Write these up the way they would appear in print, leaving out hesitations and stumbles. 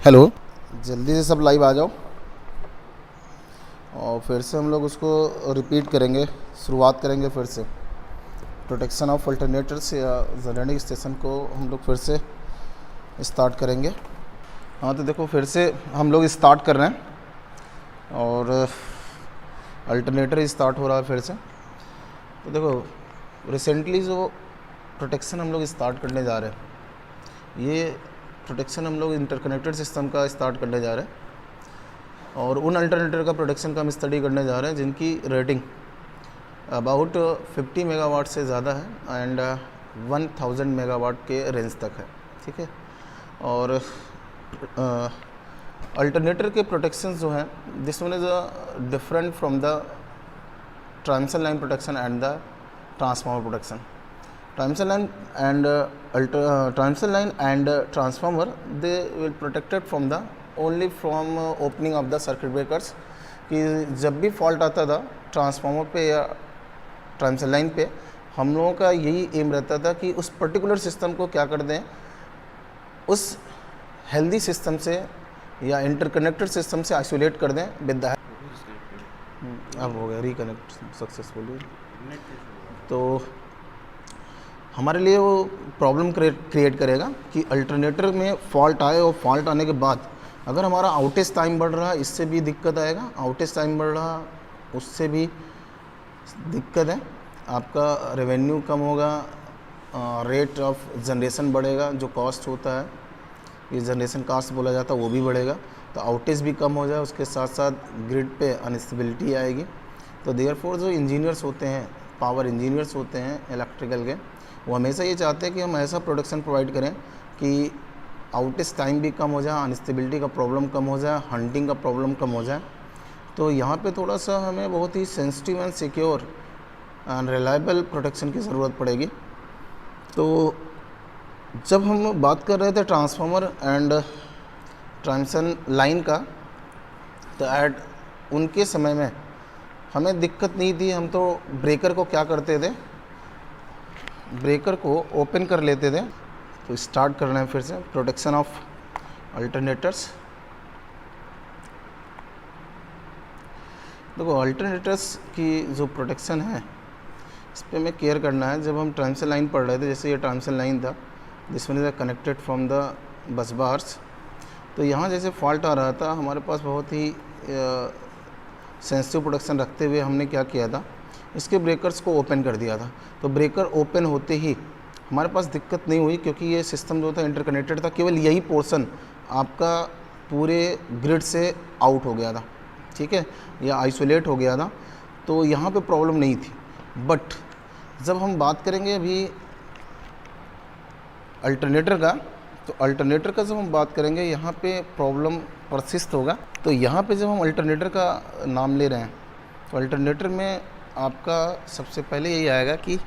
Hello, जल्दी से सब लाइव आ जाओ और फिर से हम लोग उसको रिपीट करेंगे, शुरुआत करेंगे फिर से। प्रोटेक्शन ऑफ अल्टरनेटर्स या जनरेटिंग स्टेशन को हम लोग फिर से स्टार्ट करेंगे। हाँ तो देखो, फिर से हम लोग स्टार्ट कर रहे हैं और अल्टरनेटर स्टार्ट हो रहा है फिर से। तो देखो, रिसेंटली जो प्रोटेक्शन हम लोग स्टार्ट करने जा रहे हैं, ये प्रोटेक्शन हम लोग इंटरकनेक्टेड सिस्टम का स्टार्ट करने जा रहे हैं और उन अल्टरनेटर का प्रोटेक्शन का हम स्टडी करने जा रहे हैं जिनकी रेटिंग अबाउट 50 मेगावाट से ज़्यादा है एंड 1000 मेगावाट के रेंज तक है। ठीक है, और अल्टरनेटर के प्रोटेक्शन जो हैं, this one is different from the transmission line protection and the transformer protection. Transmission line and transmission line and transformer, they will protected from the only from opening of the circuit breakers। कि जब भी fault आता था transformer पे या transmission line पे, हम लोगों का यही एम रहता था कि उस पर्टिकुलर सिस्टम को क्या कर दें, उस हेल्दी सिस्टम से या इंटरकनेक्टेड सिस्टम से आइसोलेट कर दें विद द। अब हो गया रिकनेक्ट सक्सेसफुली। तो हमारे लिए वो प्रॉब्लम क्रिएट करेगा कि अल्टरनेटर में फॉल्ट आए और फॉल्ट आने के बाद अगर हमारा आउटेज टाइम बढ़ रहा है, इससे भी दिक्कत आएगा। आउटेज टाइम बढ़ रहा, उससे भी दिक्कत है। आपका रेवेन्यू कम होगा, रेट ऑफ जनरेशन बढ़ेगा, जो कॉस्ट होता है ये जनरेशन कॉस्ट बोला जाता है, वो भी बढ़ेगा। तो आउटेज भी कम हो जाए, उसके साथ साथ ग्रिड पे अनस्टेबिलिटी आएगी। तो देयरफॉर जो इंजीनियर्स होते हैं, पावर इंजीनियर्स होते हैं इलेक्ट्रिकल के, वो हमेशा ये चाहते हैं कि हम ऐसा प्रोडक्शन प्रोवाइड करें कि आउटेज टाइम भी कम हो जाए, अनस्टेबिलिटी का प्रॉब्लम कम हो जाए, हंटिंग का प्रॉब्लम कम हो जाए। तो यहाँ पे थोड़ा सा हमें बहुत ही sensitive and secure and reliable protection की ज़रूरत पड़ेगी। तो जब हम बात कर रहे थे ट्रांसफार्मर एंड ट्रांसमिशन लाइन का, तो ऐड उनके समय में हमें दिक्कत नहीं थी। हम तो ब्रेकर को क्या करते थे, ब्रेकर को ओपन कर लेते थे। तो स्टार्ट करना है फिर से प्रोटेक्शन ऑफ अल्टरनेटर्स। देखो, अल्टरनेटर्स की जो प्रोटेक्शन है, इस पर हमें केयर करना है। जब हम ट्रांसमिशन लाइन पढ़ रहे थे, जैसे ये ट्रांसमिशन लाइन था, this one is connected from the bus bars. तो यहाँ जैसे फॉल्ट आ रहा था, हमारे पास बहुत ही सेंसिटिव प्रोटेक्शन रखते हुए हमने क्या किया था, इसके ब्रेकर्स को ओपन कर दिया था। तो ब्रेकर ओपन होते ही हमारे पास दिक्कत नहीं हुई, क्योंकि ये सिस्टम जो था इंटरकनेक्टेड था। केवल यही पोर्शन आपका पूरे ग्रिड से आउट हो गया था, ठीक है, या आइसोलेट हो गया था। तो यहाँ पे प्रॉब्लम नहीं थी। बट जब हम बात करेंगे अभी अल्टरनेटर का, तो अल्टरनेटर का जब हम बात करेंगे, यहाँ पे प्रॉब्लम परसिस्ट होगा। तो यहाँ पे जब हम अल्टरनेटर का नाम ले रहे हैं, तो अल्टरनेटर में आपका सबसे पहले यही आएगा कि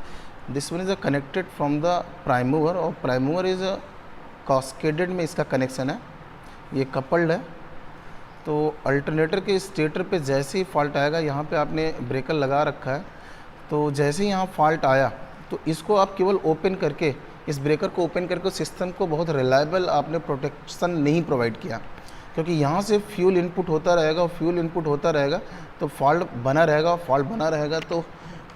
this one is a connected from the prime mover, और प्राइम मूवर इज़ कास्केडेड में इसका कनेक्शन है, ये कपल्ड है। तो अल्टरनेटर के स्टेटर पे जैसे ही फॉल्ट आएगा, यहाँ पे आपने ब्रेकर लगा रखा है, तो जैसे ही यहाँ फॉल्ट आया, तो इसको आप केवल ओपन करके, इस ब्रेकर को ओपन करके सिस्टम को बहुत रिलायबल आपने प्रोटेक्शन नहीं प्रोवाइड किया। क्योंकि यहाँ से फ्यूल इनपुट होता रहेगा और फ्यूल इनपुट होता रहेगा, तो फॉल्ट बना रहेगा। फॉल्ट बना रहेगा तो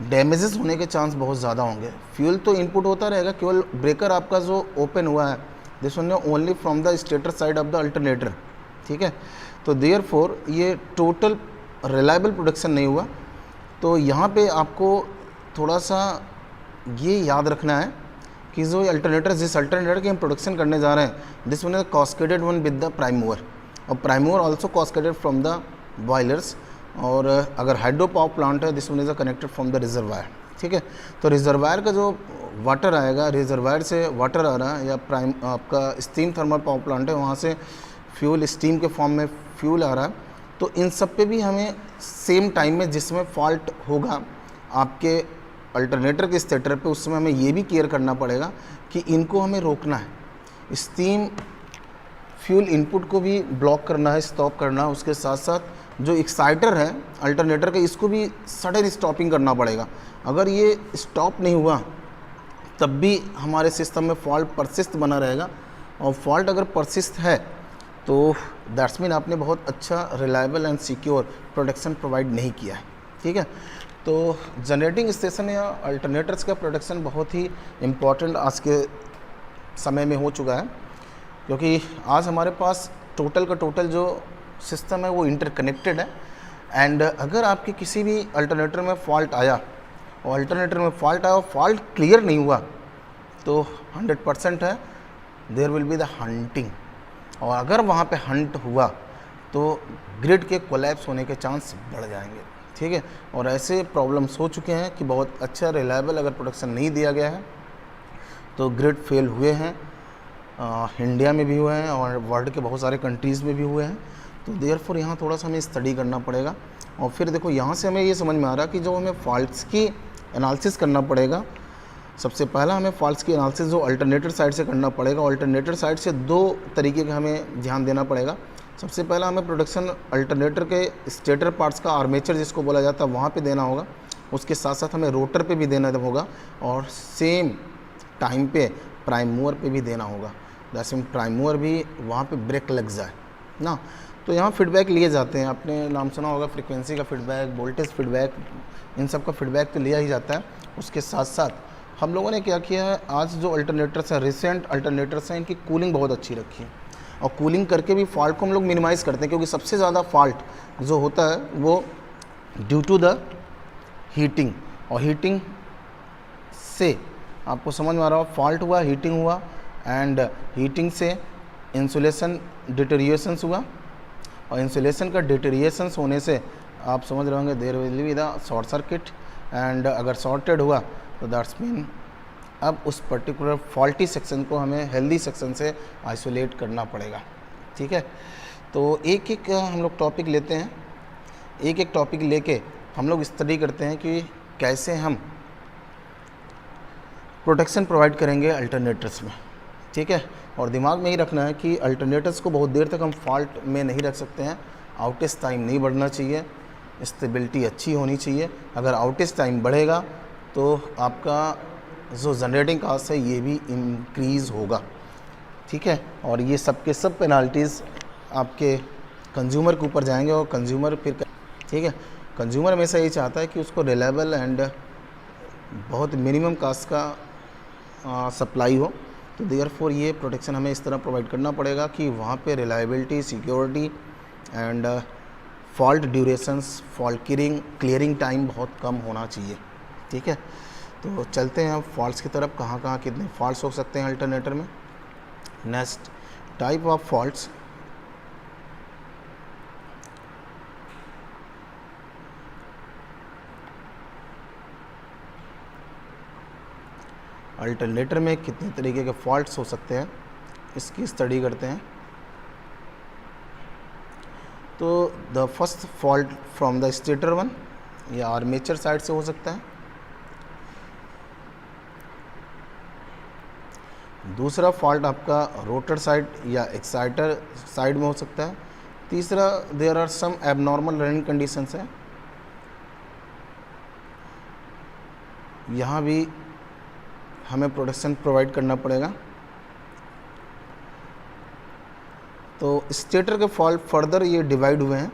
डैमेजेस होने के चांस बहुत ज़्यादा होंगे। फ्यूल तो इनपुट होता रहेगा, केवल ब्रेकर आपका जो ओपन हुआ है, this one only from the stator side of the alternator, ठीक है। तो देयरफॉर ये टोटल रिलायबल प्रोटेक्शन नहीं हुआ। तो यहाँ पे आपको थोड़ा सा ये याद रखना है कि जो अल्टरनेटर, जिस अल्टरनेटर की हम प्रोडक्शन करने जा रहे हैं, this one is cascaded one with the prime mover, और prime mover also cascaded from the boilers. और अगर हाइड्रो पावर प्लांट है, this one is connected from the reservoir, ठीक है। तो रिजर्वायर का जो वाटर आएगा, रिजर्वायर से वाटर आ रहा है, या प्राइम आपका स्टीम थर्मल पावर प्लांट है, वहाँ से फ्यूल स्टीम के फॉर्म में फ्यूल आ रहा है। तो इन सब पे भी हमें सेम टाइम में जिसमें फॉल्ट होगा आपके अल्टरनेटर के स्टेटर पे, उस समय हमें ये भी केयर करना पड़ेगा कि इनको हमें रोकना है। स्टीम फ्यूल इनपुट को भी ब्लॉक करना है, स्टॉप करना है। उसके साथ साथ जो एक्साइटर है अल्टरनेटर का, इसको भी सडन स्टॉपिंग करना पड़ेगा। अगर ये स्टॉप नहीं हुआ, तब भी हमारे सिस्टम में फॉल्ट परसिस्ट बना रहेगा। और फॉल्ट अगर परसिस्ट है, तो दैट्स मीन आपने बहुत अच्छा reliable and secure protection provide नहीं किया है, ठीक है। तो जनरेटिंग स्टेशन या अल्टरनेटर्स का प्रोटेक्शन बहुत ही इम्पॉर्टेंट आज के समय में हो चुका है, क्योंकि आज हमारे पास टोटल का टोटल जो सिस्टम है वो इंटरकनेक्टेड है। एंड अगर आपके किसी भी अल्टरनेटर में फॉल्ट आया और अल्टरनेटर में फॉल्ट आया और फॉल्ट क्लियर नहीं हुआ तो 100% है there will be the hunting, और अगर वहाँ पे हंट हुआ तो ग्रिड के कोलैप्स होने के चांस बढ़ जाएंगे, ठीक है। और ऐसे प्रॉब्लम्स हो चुके हैं कि बहुत अच्छा रिलायबल अगर प्रोटेक्शन नहीं दिया गया है तो ग्रिड फेल हुए हैं, इंडिया में भी हुए हैं और वर्ल्ड के बहुत सारे कंट्रीज़ में भी हुए हैं। तो देयरफॉर यहाँ थोड़ा सा हमें स्टडी करना पड़ेगा। और फिर देखो यहाँ से हमें ये समझ में आ रहा है कि जो हमें फॉल्ट्स की एनालिसिस करना पड़ेगा, सबसे पहला हमें फॉल्ट्स की एनालिसिस जो अल्टरनेटर साइड से करना पड़ेगा। अल्टरनेटर साइड से दो तरीके का हमें ध्यान देना पड़ेगा। सबसे पहला हमें प्रोडक्शन अल्टरनेटर के स्टेटर पार्ट्स का आर्मेचर जिसको बोला जाता है वहाँ पे देना होगा, उसके साथ साथ हमें रोटर पे भी देना होगा और सेम टाइम पे प्राइम मूवर पे भी देना होगा, जैसे प्राइम मूवर भी वहाँ पे ब्रेक लग जाए ना। तो यहाँ फीडबैक लिए जाते हैं, आपने नाम सुना होगा फ्रीक्वेंसी का फीडबैक, वोल्टेज फीडबैक, इन सब का फीडबैक तो लिया ही जाता है। उसके साथ साथ हम लोगों ने क्या किया है, आज जो अल्टरनेटर्स हैं, रिसेंट अल्टरनेटर्स हैं, इनकी कूलिंग बहुत अच्छी रखी है और कूलिंग करके भी फॉल्ट को हम लोग मिनिमाइज़ करते हैं, क्योंकि सबसे ज़्यादा फॉल्ट जो होता है वो ड्यू टू द हीटिंग, और हीटिंग से आपको समझ में आ रहा हो फॉल्ट हुआ, हीटिंग हुआ एंड हीटिंग से इंसुलेशन डिटेरिएशंस हुआ और इंसुलेशन का डिटेरिएशंस होने से आप समझ रहे होंगे there will be the short circuit and अगर शॉर्टेड हुआ तो दैट्स मीन अब उस पर्टिकुलर फॉल्टी सेक्शन को हमें हेल्दी सेक्शन से आइसोलेट करना पड़ेगा, ठीक है। तो एक एक हम लोग टॉपिक लेते हैं, एक एक टॉपिक लेके हम लोग स्टडी करते हैं कि कैसे हम प्रोटेक्शन प्रोवाइड करेंगे अल्टरनेटर्स में, ठीक है। और दिमाग में ही रखना है कि अल्टरनेटर्स को बहुत देर तक हम फॉल्ट में नहीं रख सकते हैं, आउटेज टाइम नहीं बढ़ना चाहिए, स्टेबिलिटी अच्छी होनी चाहिए। अगर आउटेज टाइम बढ़ेगा तो आपका जो जनरेटिंग कास्ट है ये भी इंक्रीज़ होगा, ठीक है। और ये सब के सब पेनाल्टीज़ आपके कंज्यूमर के ऊपर जाएंगे और कंज्यूमर फिर, ठीक है, कंज्यूमर हमेशा ये चाहता है कि उसको रिलायबल एंड बहुत मिनिमम कास्ट का सप्लाई हो। तो देयरफॉर ये प्रोटेक्शन हमें इस तरह प्रोवाइड करना पड़ेगा कि वहाँ पे reliability, security and fault durations, fault clearing time बहुत कम होना चाहिए, ठीक है। तो चलते हैं अब फॉल्ट्स की तरफ, कहाँ कहाँ कितने फॉल्ट्स हो सकते हैं अल्टरनेटर में। Next type of faults, alternator में कितने तरीके के फॉल्ट्स हो सकते हैं इसकी स्टडी करते हैं। तो the first fault from the stator one या आर्मेचर साइड से हो सकता है, दूसरा फॉल्ट आपका रोटर साइड या एक्साइटर साइड में हो सकता है, तीसरा there are some abnormal running conditions हैं, यहाँ भी हमें प्रोटेक्शन प्रोवाइड करना पड़ेगा। तो स्टेटर के फॉल्ट फर्दर ये डिवाइड हुए हैं।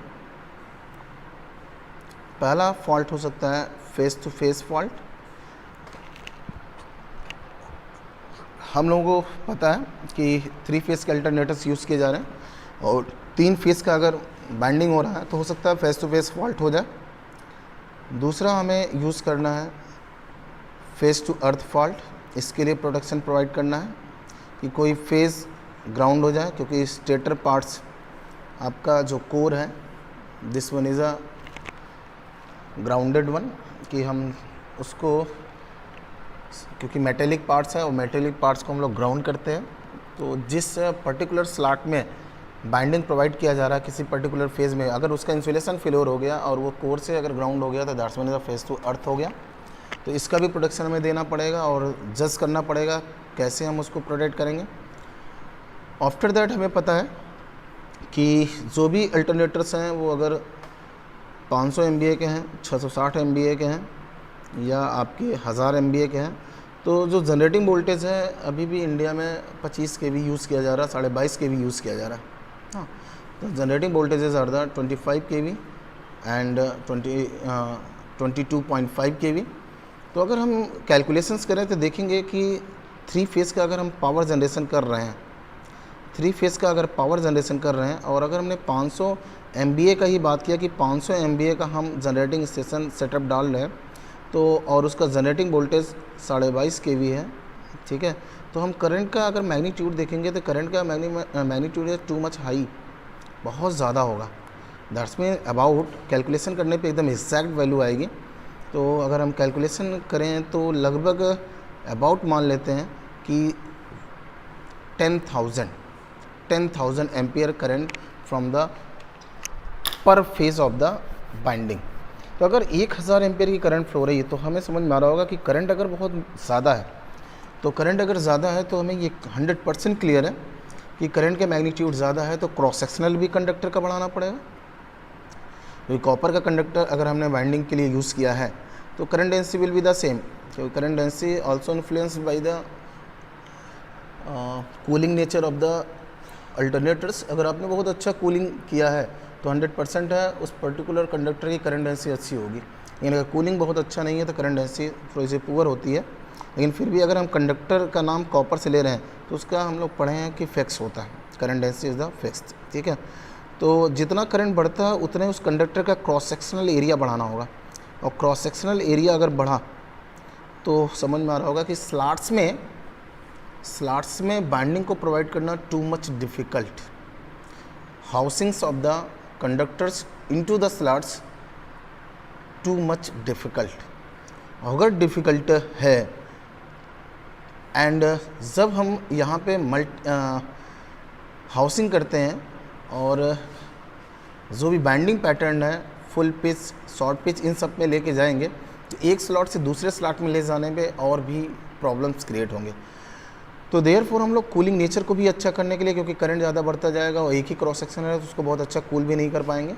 पहला फॉल्ट हो सकता है फेस टू फेस फॉल्ट। हम लोगों को पता है कि 3 फेस के अल्टरनेटर्स यूज़ किए जा रहे हैं और 3 फेस का अगर बाइंडिंग हो रहा है तो हो सकता है फेस टू फेस फॉल्ट हो जाए। दूसरा हमें यूज़ करना है फेस टू अर्थ फॉल्ट, इसके लिए प्रोटेक्शन प्रोवाइड करना है कि कोई फेज़ ग्राउंड हो जाए, क्योंकि स्टेटर पार्ट्स आपका जो कोर है this one is a grounded one, कि हम उसको, क्योंकि मेटेलिक पार्ट्स है और मेटेलिक पार्ट्स को हम लोग ग्राउंड करते हैं। तो जिस पर्टिकुलर स्लॉट में बाइंडिंग प्रोवाइड किया जा रहा है किसी पर्टिकुलर फेज़ में, अगर उसका इंसुलेशन फेलियर हो गया और वो कोर से अगर ग्राउंड हो गया तो that's one is a phase to earth हो गया। तो इसका भी प्रोटेक्शन हमें देना पड़ेगा और जज करना पड़ेगा कैसे हम उसको प्रोटेक्ट करेंगे। आफ्टर दैट हमें पता है कि जो भी अल्टरनेटर्स हैं वो अगर 500 MVA के हैं, 660 MVA के हैं या आपके 1000 MVA के हैं, तो जो जनरेटिंग वोल्टेज है अभी भी इंडिया में 25 kV यूज़ किया जा रहा है, 22.5 kV यूज़ किया जा रहा है, हाँ, तो generating voltages are the 25 kV and 22.5 kV। तो अगर हम कैलकुलेशंस करें तो देखेंगे कि 3 फेज़ का अगर हम पावर जनरेशन कर रहे हैं, 3 फेज़ का अगर पावर जनरेशन कर रहे हैं, और अगर हमने 500 MVA का ही बात किया कि 500 MVA का हम जनरेटिंग स्टेशन सेटअप डाल रहे हैं, तो और उसका जनरेटिंग वोल्टेज 22.5 kV है, ठीक है। तो हम करंट का अगर मैग्नीट्यूड देखेंगे तो करंट का मैग्नीट्यूड है टू मच हाई, बहुत ज़्यादा होगा। दैट्स मीन अबाउट कैलकुलेशन करने पे एकदम एग्जैक्ट वैल्यू आएगी। तो अगर हम कैलकुलेशन करें तो लगभग अबाउट मान लेते हैं कि 10,000 एम्पियर करंट फ्रॉम द पर फेज ऑफ द बाइंडिंग। तो अगर 1000 एम्पियर की करंट फ्लो रही है तो हमें समझ में आ रहा होगा कि करंट अगर बहुत ज़्यादा है, तो करंट अगर ज़्यादा है तो हमें ये 100% क्लियर है कि करंट के मैग्नीट्यूड ज़्यादा है तो क्रॉस सेक्शनल भी कंडक्टर का बढ़ाना पड़ेगा। क्योंकि कॉपर का कंडक्टर अगर हमने वाइंडिंग के लिए यूज़ किया है तो current density will be the same. क्योंकि current density also influenced by the cooling nature of the alternators. अगर आपने बहुत अच्छा कूलिंग किया है तो 100% है उस पर्टिकुलर कंडक्टर की करंट डेंसिटी अच्छी होगी। लेकिन अगर कूलिंग बहुत अच्छा नहीं है तो करंट डेंसिटी थोड़ी सी पुअर होती है। लेकिन फिर भी अगर हम कंडक्टर का नाम कॉपर से ले रहे हैं तो उसका हम लोग पढ़े हैं कि फिक्स होता है, current density is the fixed, ठीक है। तो जितना करंट बढ़ता है उतने उस कंडक्टर का क्रॉस सेक्शनल एरिया बढ़ाना होगा, और क्रॉस सेक्शनल एरिया अगर बढ़ा तो समझ में आ रहा होगा कि स्लॉट्स में बाइंडिंग को प्रोवाइड करना too much difficult. Housings of the conductors into the slots too much difficult. अगर डिफ़िकल्ट है एंड जब हम यहाँ पे हाउसिंग करते हैं और जो भी बाइंडिंग पैटर्न है फुल पिच, शॉर्ट पिच, इन सब में लेके जाएंगे तो एक स्लॉट से दूसरे स्लॉट में ले जाने पे और भी प्रॉब्लम्स क्रिएट होंगे। तो देयरफॉर हम लोग कूलिंग नेचर को भी अच्छा करने के लिए, क्योंकि करंट ज़्यादा बढ़ता जाएगा और एक ही क्रॉस सेक्शन है तो उसको बहुत अच्छा कूल भी नहीं कर पाएंगे,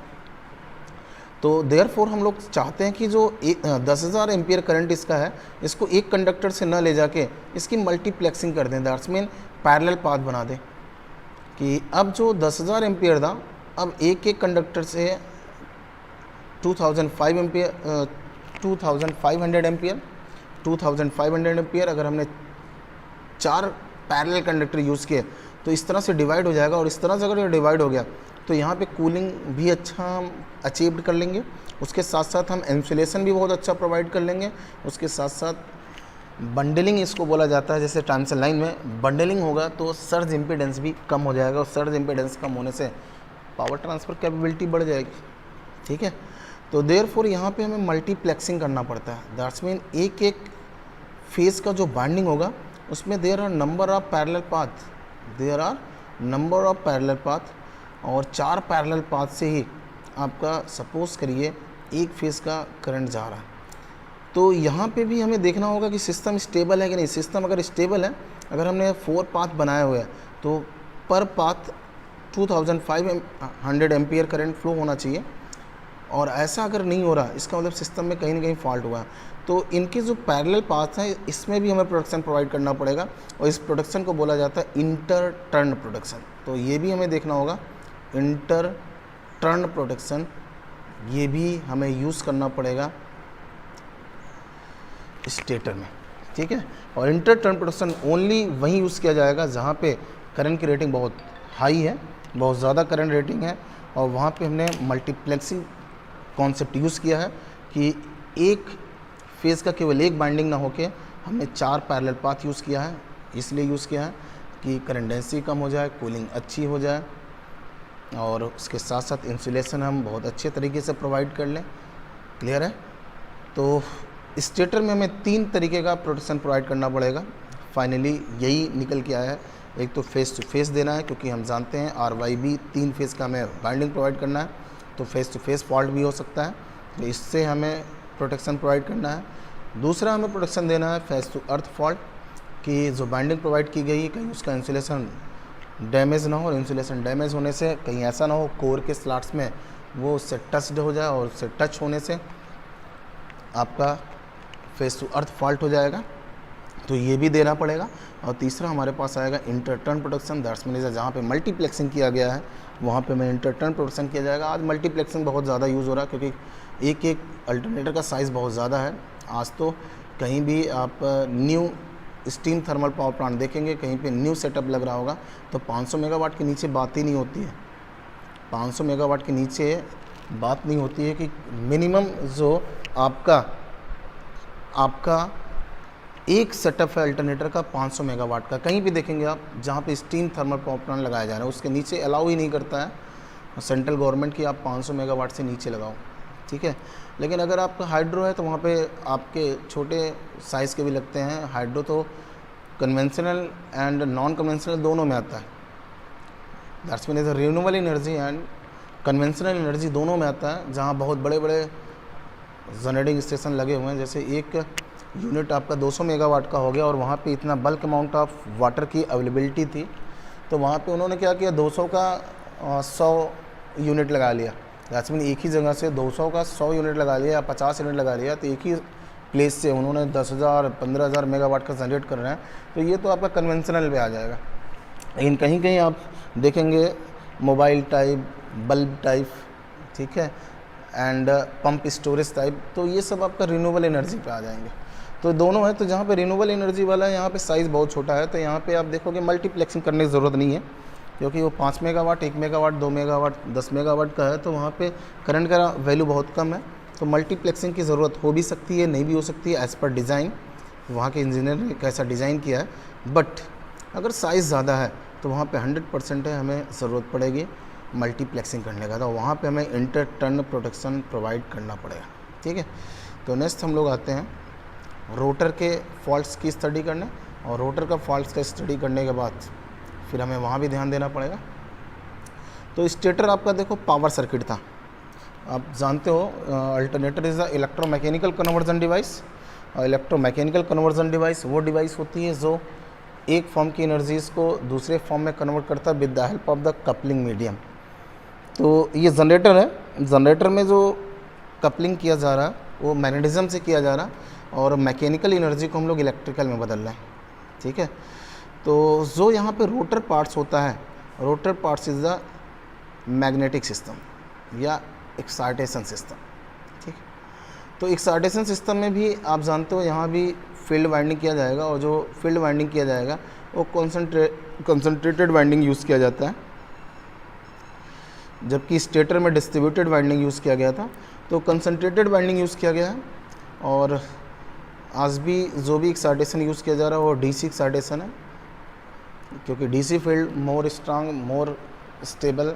तो देयरफॉर हम लोग चाहते हैं कि जो 10,000 एम्पियर करंट इसका है इसको एक कंडक्टर से न ले जाके इसकी मल्टीप्लेक्सिंग कर दें। दैट्स मीन पैरेलल पाथ बना दें कि अब जो 10,000 एम्पियर था अब एक एक कंडक्टर से 2,500 एम्पियर अगर हमने 4 पैरेलल कंडक्टर यूज़ किए तो इस तरह से डिवाइड हो जाएगा। और इस तरह से अगर ये डिवाइड हो गया तो यहाँ पे कूलिंग भी अच्छा हम अचीव कर लेंगे, उसके साथ साथ हम इंसुलेशन भी बहुत अच्छा प्रोवाइड कर लेंगे, उसके साथ साथ बंडलिंग इसको बोला जाता है। जैसे ट्रांसमिशन लाइन में बंडलिंग होगा तो सर्ज इम्पीडेंस भी कम हो जाएगा, और सर्ज इम्पीडेंस कम होने से पावर ट्रांसफ़र कैपेबिलिटी बढ़ जाएगी, ठीक है। तो देयरफॉर यहाँ पे हमें मल्टीप्लेक्सिंग करना पड़ता है। दैट्स मीन एक एक फेज़ का जो बाइंडिंग होगा उसमें there are number of parallel path, और 4 पैरेलल पाथ से ही आपका सपोज़ करिए एक फेज़ का करंट जा रहा है। तो यहाँ पे भी हमें देखना होगा कि सिस्टम स्टेबल है कि नहीं। सिस्टम अगर स्टेबल है, अगर हमने 4 पाथ बनाए हुए हैं तो पर पाथ 2,500 एम्पियर करंट फ्लो होना चाहिए, और ऐसा अगर नहीं हो रहा इसका मतलब सिस्टम में कहीं ना कहीं फॉल्ट हुआ है। तो इनके जो पैरेलल पाथ है इसमें भी हमें प्रोटेक्शन प्रोवाइड करना पड़ेगा, और इस प्रोटेक्शन को बोला जाता है इंटर टर्न प्रोटेक्शन। तो ये भी हमें देखना होगा, इंटर टर्न प्रोटेक्शन ये भी हमें यूज़ करना पड़ेगा स्टेटर में, ठीक है। और इंटर टर्न प्रोटेक्शन ओनली वहीं यूज़ किया जाएगा जहाँ पे करंट की रेटिंग बहुत हाई है, बहुत ज़्यादा करंट रेटिंग है, और वहाँ पे हमने मल्टीप्लेक्सिंग कॉन्सेप्ट यूज़ किया है कि एक फेज़ का केवल एक बाइंडिंग ना होके हमने 4 पैरेलल पाथ यूज़ किया है। इसलिए यूज़ किया है कि करंट डेंसिटी कम हो जाए, कूलिंग अच्छी हो जाए, और उसके साथ साथ इंसुलेशन हम बहुत अच्छे तरीके से प्रोवाइड कर लें। क्लियर है। तो स्टेटर में हमें 3 तरीके का प्रोटेक्शन प्रोवाइड करना पड़ेगा। फाइनली यही निकल के आया है। एक तो फेस टू फेस देना है, क्योंकि हम जानते हैं RYB 3 फेज़ का हमें बाइंडिंग प्रोवाइड करना है, तो फेस टू फेस फॉल्ट भी हो सकता है, तो इससे हमें प्रोटेक्शन प्रोवाइड करना है। दूसरा हमें प्रोटेक्शन देना है फेस टू अर्थ फॉल्ट, कि जो बाइंडिंग प्रोवाइड की गई है कहीं उसका इंसुलेशन डैमेज ना हो, और इंसुलेशन डैमेज होने से कहीं ऐसा ना हो कोर के स्लॉट्स में वो उससे टच्ड हो जाए, और उससे टच होने से आपका फेस टू अर्थ फॉल्ट हो जाएगा। तो ये भी देना पड़ेगा। और तीसरा हमारे पास आएगा inter turn protection, that's mean जहाँ पे मल्टीप्लेक्सिंग किया गया है वहाँ पे मैं इंटर टर्न प्रोटेक्शन किया जाएगा। आज मल्टीप्लेक्सिंग बहुत ज़्यादा यूज़ हो रहा है क्योंकि एक एक अल्टरनेटर का साइज़ बहुत ज़्यादा है। आज तो कहीं भी आप new steam thermal power plant देखेंगे, कहीं पे न्यू सेटअप लग रहा होगा तो 500 मेगावाट के नीचे बात ही नहीं होती है। 500 मेगावाट के नीचे बात नहीं होती है कि मिनिमम जो आपका एक सेटअप है अल्टरनेटर का 500 मेगावाट का। कहीं भी देखेंगे आप जहाँ पे स्टीम थर्मल पावर प्लांट लगाया जा रहा है उसके नीचे अलाउ ही नहीं करता है सेंट्रल गवर्नमेंट की आप 500 मेगावाट से नीचे लगाओ, ठीक है। लेकिन अगर आपका हाइड्रो है तो वहाँ पे आपके छोटे साइज़ के भी लगते हैं। हाइड्रो तो कन्वेंशनल एंड नॉन कन्वेंशनल दोनों में आता है, that's mean is renewable energy and conventional energy दोनों में आता है। जहाँ बहुत बड़े बड़े जनरेटिंग स्टेशन लगे हुए हैं, जैसे एक यूनिट आपका 200 मेगावाट का हो गया और वहाँ पे इतना बल्क अमाउंट ऑफ वाटर की अवेलेबिलिटी थी, तो वहाँ पे उन्होंने क्या किया 200 का 100 यूनिट लगा लिया। दैट्स मीन एक ही जगह से 200 का 100 यूनिट लगा लिया या 50 यूनिट लगा लिया, तो एक ही प्लेस से उन्होंने 10,000 15,000 मेगावाट का जनरेट कर रहे हैं। तो ये तो आपका कन्वेंशनल पे आ जाएगा। लेकिन कहीं कहीं आप देखेंगे मोबाइल टाइप, बल्ब टाइप, ठीक है, एंड पंप स्टोरेज टाइप, तो ये सब आपका रिन्यूएबल एनर्जी पे आ जाएंगे। तो दोनों है, तो जहाँ पे रिन्यूएबल एनर्जी वाला है यहाँ पे साइज़ बहुत छोटा है, तो यहाँ पे आप देखोगे मल्टीप्लेक्सिंग करने की ज़रूरत नहीं है क्योंकि वो 5 मेगावाट, 1 मेगावाट, 2 मेगावाट, 10 मेगावाट का है, तो वहाँ पे करंट का वैल्यू बहुत कम है। तो मल्टीप्लेक्सिंग की ज़रूरत हो भी सकती है, नहीं भी हो सकती है, एज़ पर डिज़ाइन वहाँ के इंजीनियर ने कैसा डिज़ाइन किया है। बट अगर साइज़ ज़्यादा है तो वहाँ पे 100% है हमें ज़रूरत पड़ेगी मल्टीप्लेक्सिंग करने का, तो वहाँ पे हमें इंटर टर्न प्रोटेक्शन प्रोवाइड करना पड़ेगा, ठीक है। तो नेक्स्ट हम लोग आते हैं रोटर के फॉल्ट्स की स्टडी करने, और रोटर का फॉल्ट्स का स्टडी करने के बाद फिर हमें वहाँ भी ध्यान देना पड़ेगा। तो स्टेटर आपका देखो पावर सर्किट था, आप जानते हो alternator is a electromechanical conversion device. Electromechanical conversion device वो डिवाइस होती है जो एक फॉर्म की एनर्जीज़ को दूसरे फॉर्म में कन्वर्ट करता है with the help of the coupling medium. तो ये जनरेटर है, जनरेटर में जो कपलिंग किया जा रहा है वो मैग्नेटिज्म से किया जा रहा है और मैकेनिकल एनर्जी को हम लोग इलेक्ट्रिकल में बदल रहे हैं, ठीक है। तो जो यहाँ पे रोटर पार्ट्स होता है, rotor parts is the magnetic system या एक्साइटेशन सिस्टम, ठीक। तो एक्साइटेशन सिस्टम में भी आप जानते हो यहाँ भी फील्ड वाइंडिंग किया जाएगा, और जो फील्ड वाइंडिंग किया जाएगा वो कंसंट्रेटेड वाइंडिंग यूज़ किया जाता है, जबकि स्टेटर में डिस्ट्रीब्यूटेड वाइंडिंग यूज़ किया गया था। तो कंसंट्रेटेड वाइंडिंग यूज़ किया गया है, और आज भी जो भी एक्साइटेशन यूज़ किया जा रहा है वो डीसी एक्साइटेशन है, क्योंकि DC field more strong, more stable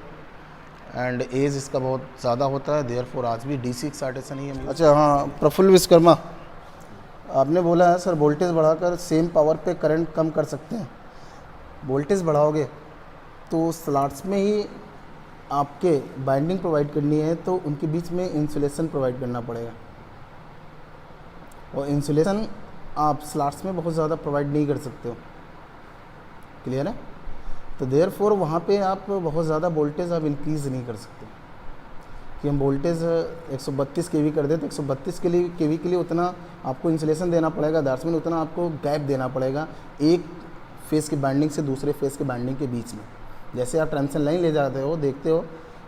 and as इसका बहुत ज़्यादा होता है, देयरफॉर आज भी डीसी एक्साइटेशन ही है। अच्छा हाँ, प्रफुल्ल विश्वकर्मा, आपने बोला है सर वोल्टेज बढ़ाकर सेम पावर पे करंट कम कर सकते हैं। वोल्टेज बढ़ाओगे तो स्लॉट्स में ही आपके बाइंडिंग प्रोवाइड करनी है, तो उनके बीच में इंसुलेशन प्रोवाइड करना पड़ेगा, और इंसुलेशन आप स्लॉट्स में बहुत ज़्यादा प्रोवाइड नहीं कर सकते हो, क्लियर है। तो देयरफॉर वहाँ पे आप बहुत ज़्यादा वोल्टेज आप इंक्रीज़ नहीं कर सकते कि हम वोल्टेज 132 केवी कर दें तो 132 केवी के लिए उतना आपको इंसुलेशन देना पड़ेगा, दैट्स मीन उतना आपको गैप देना पड़ेगा एक फेज़ की बाइंडिंग से दूसरे फेज़ के बाइंडिंग के बीच में। जैसे आप ट्रांसमिशन लाइन ले जाते हो, देखते हो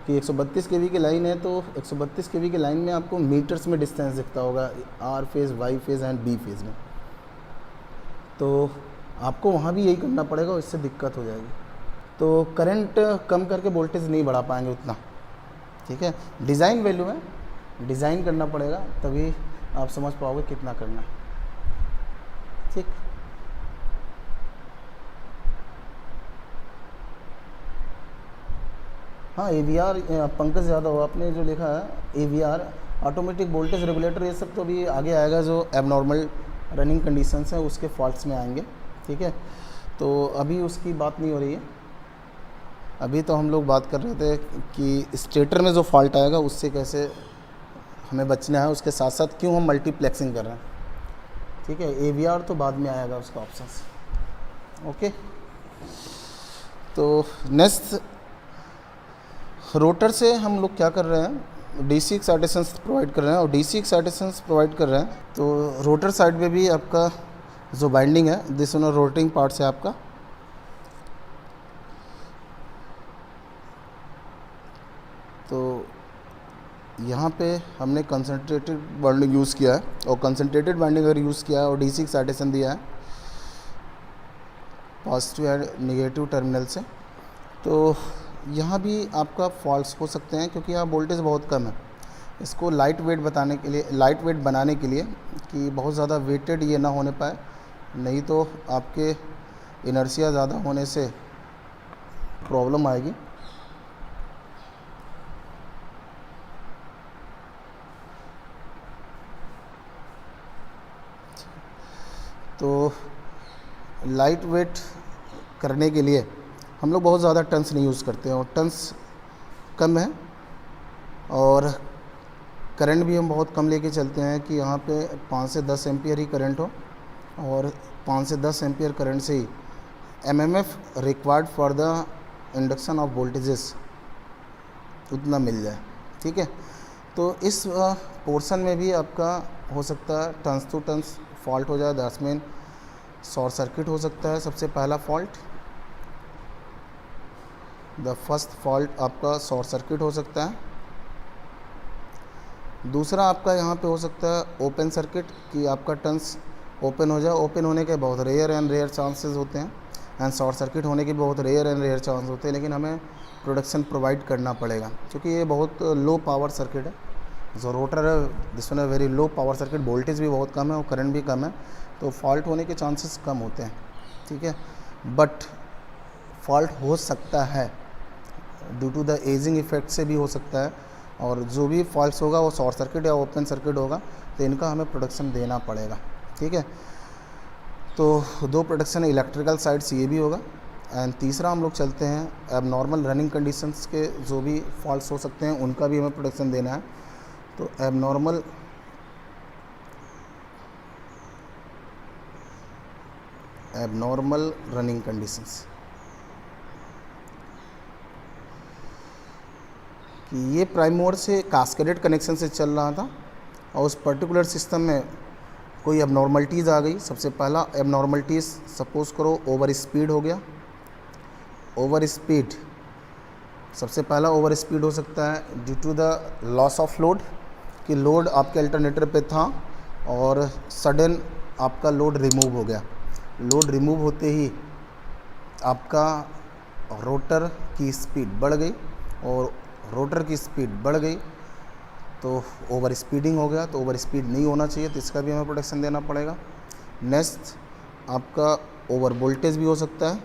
कि 132 केवी की लाइन है, तो 132 केवी की लाइन में आपको मीटर्स में डिस्टेंस दिखता होगा, R phase, Y phase and B phase में। तो आपको वहाँ भी यही करना पड़ेगा, इससे दिक्कत हो जाएगी। तो करंट कम करके वोल्टेज नहीं बढ़ा पाएंगे उतना, ठीक है। डिज़ाइन वैल्यू है, डिज़ाइन करना पड़ेगा तभी आप समझ पाओगे कितना करना है, ठीक। हाँ, AVR पंकज यादव आपने जो लिखा है AVR ऑटोमेटिक वोल्टेज रेगुलेटर, ये सब तो अभी आगे आएगा, जो एबनॉर्मल रनिंग कंडीशंस हैं उसके फॉल्ट्स में आएंगे, ठीक है। तो अभी उसकी बात नहीं हो रही है, अभी तो हम लोग बात कर रहे थे कि स्टेटर में जो फॉल्ट आएगा उससे कैसे हमें बचना है, उसके साथ साथ क्यों हम मल्टीप्लेक्सिंग कर रहे हैं, ठीक है। AVR तो बाद में आएगा उसका ऑप्शंस, ओके। तो नेक्स्ट रोटर से हम लोग क्या कर रहे हैं, डीसी एक्साइटेशंस प्रोवाइड कर रहे हैं, और डीसी एक्साइटेशंस प्रोवाइड कर रहे हैं तो रोटर साइड पे भी आपका जो बाइंडिंग है दिस वन रोटिंग पार्ट्स है आपका। तो यहाँ पे हमने कंसंट्रेटेड बाइंडिंग यूज़ किया है, और कंसंट्रेटेड बाइंडिंग अगर यूज़ किया है और DC एक्साइटेशन दिया है पॉजिटिव एंड नेगेटिव टर्मिनल से, तो यहाँ भी आपका फॉल्स हो सकते हैं क्योंकि यहाँ वोल्टेज बहुत कम है। इसको लाइट वेट बनाने के लिए कि बहुत ज़्यादा वेटेड ये ना होने पाए, नहीं तो आपके इनर्शिया ज़्यादा होने से प्रॉब्लम आएगी। तो लाइट वेट करने के लिए हम लोग बहुत ज़्यादा टन्स नहीं यूज़ करते हैं, और टन्स कम है, और करंट भी हम बहुत कम लेके चलते हैं कि यहाँ पे 5 से 10 एम्पियर ही करंट हो, और 5 से 10 एम्पियर करंट से ही MMF required for the induction of voltages उतना मिल जाए। ठीक है, तो इस पोर्शन में भी आपका हो सकता है टन्स टू टन्स फॉल्ट हो जाए। दैट्स मीन शॉर्ट सर्किट हो सकता है सबसे पहला फॉल्ट। द फर्स्ट फॉल्ट आपका शॉर्ट सर्किट हो सकता है। दूसरा आपका यहाँ पे हो सकता है ओपन सर्किट, कि आपका टन्स ओपन हो जाए। ओपन होने के बहुत रेयर चांसेस होते हैं, एंड शॉर्ट सर्किट होने के बहुत रेयर चांस होते हैं, लेकिन हमें प्रोडक्शन प्रोवाइड करना पड़ेगा क्योंकि ये बहुत लो पावर सर्किट है। जो रोटर है दिस वन है very low power circuit, voltage भी बहुत कम है और करंट भी कम है, तो फॉल्ट होने के चांसेस कम होते हैं। ठीक है, बट फॉल्ट हो सकता है due to the ageing effect से भी हो सकता है, और जो भी फॉल्ट होगा वो शॉर्ट सर्किट या ओपन सर्किट होगा, तो इनका हमें प्रोडक्शन देना पड़ेगा। ठीक है, तो 2 प्रोडक्शन इलेक्ट्रिकल साइड से ये भी होगा। एंड तीसरा हम लोग चलते हैं एबनॉर्मल रनिंग कंडीशंस के जो भी फॉल्ट्स हो सकते हैं उनका भी हमें प्रोडक्शन देना है। तो एबनॉर्मल रनिंग कंडीशंस, कि ये प्राइम मोड से कास्केडेड कनेक्शन से चल रहा था, और उस पर्टिकुलर सिस्टम में कोई एबनॉर्मलिटीज़ आ गई। सबसे पहला एबनॉर्मलिटीज़ सपोज़ करो ओवर स्पीड हो गया। ओवर स्पीड, सबसे पहला ओवर स्पीड हो सकता है due to the loss of load, कि लोड आपके अल्टरनेटर पे था और सडन आपका लोड रिमूव हो गया। लोड रिमूव होते ही आपका रोटर की स्पीड बढ़ गई, और रोटर की स्पीड बढ़ गई तो ओवर स्पीडिंग हो गया। तो ओवर स्पीड नहीं होना चाहिए, तो इसका भी हमें प्रोटेक्शन देना पड़ेगा। नेक्स्ट आपका ओवर वोल्टेज भी हो सकता है,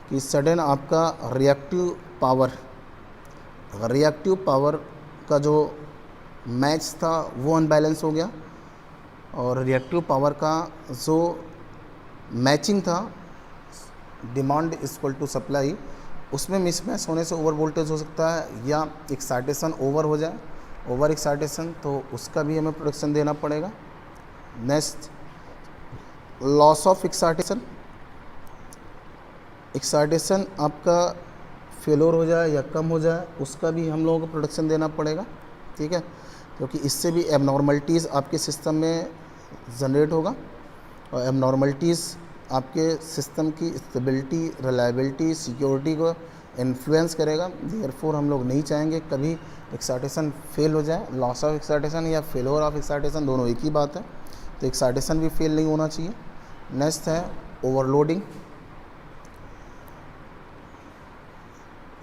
कि सडन आपका रिएक्टिव पावर का जो मैच था वो अनबैलेंस हो गया, और रिएक्टिव पावर का जो मैचिंग था डिमांड इक्वल टू सप्लाई, उसमें मिसमैच होने से ओवर वोल्टेज हो सकता है, या एक्साइटेशन ओवर हो जाए, ओवर एक्साइटेशन, तो उसका भी हमें प्रोटेक्शन देना पड़ेगा। नेक्स्ट लॉस ऑफ एक्साइटेशन आपका फेलोर हो जाए या कम हो जाए, उसका भी हम लोगों को प्रोटेक्शन देना पड़ेगा। ठीक है, क्योंकि इससे भी एबनॉर्मलिटीज़ आपके सिस्टम में जनरेट होगा, और एबनॉर्मलिटीज़ आपके सिस्टम की स्टेबिलिटी, रिलायबिलिटी, सिक्योरिटी को इन्फ्लुएंस करेगा। देयरफॉर हम लोग नहीं चाहेंगे कभी एक्साइटेशन फेल हो जाए। लॉस ऑफ एक्साइटेशन या फेलोर ऑफ एक्साइटेशन दोनों एक ही बात है, तो एक्साइटेशन भी फेल नहीं होना चाहिए। नेक्स्ट है ओवरलोडिंग।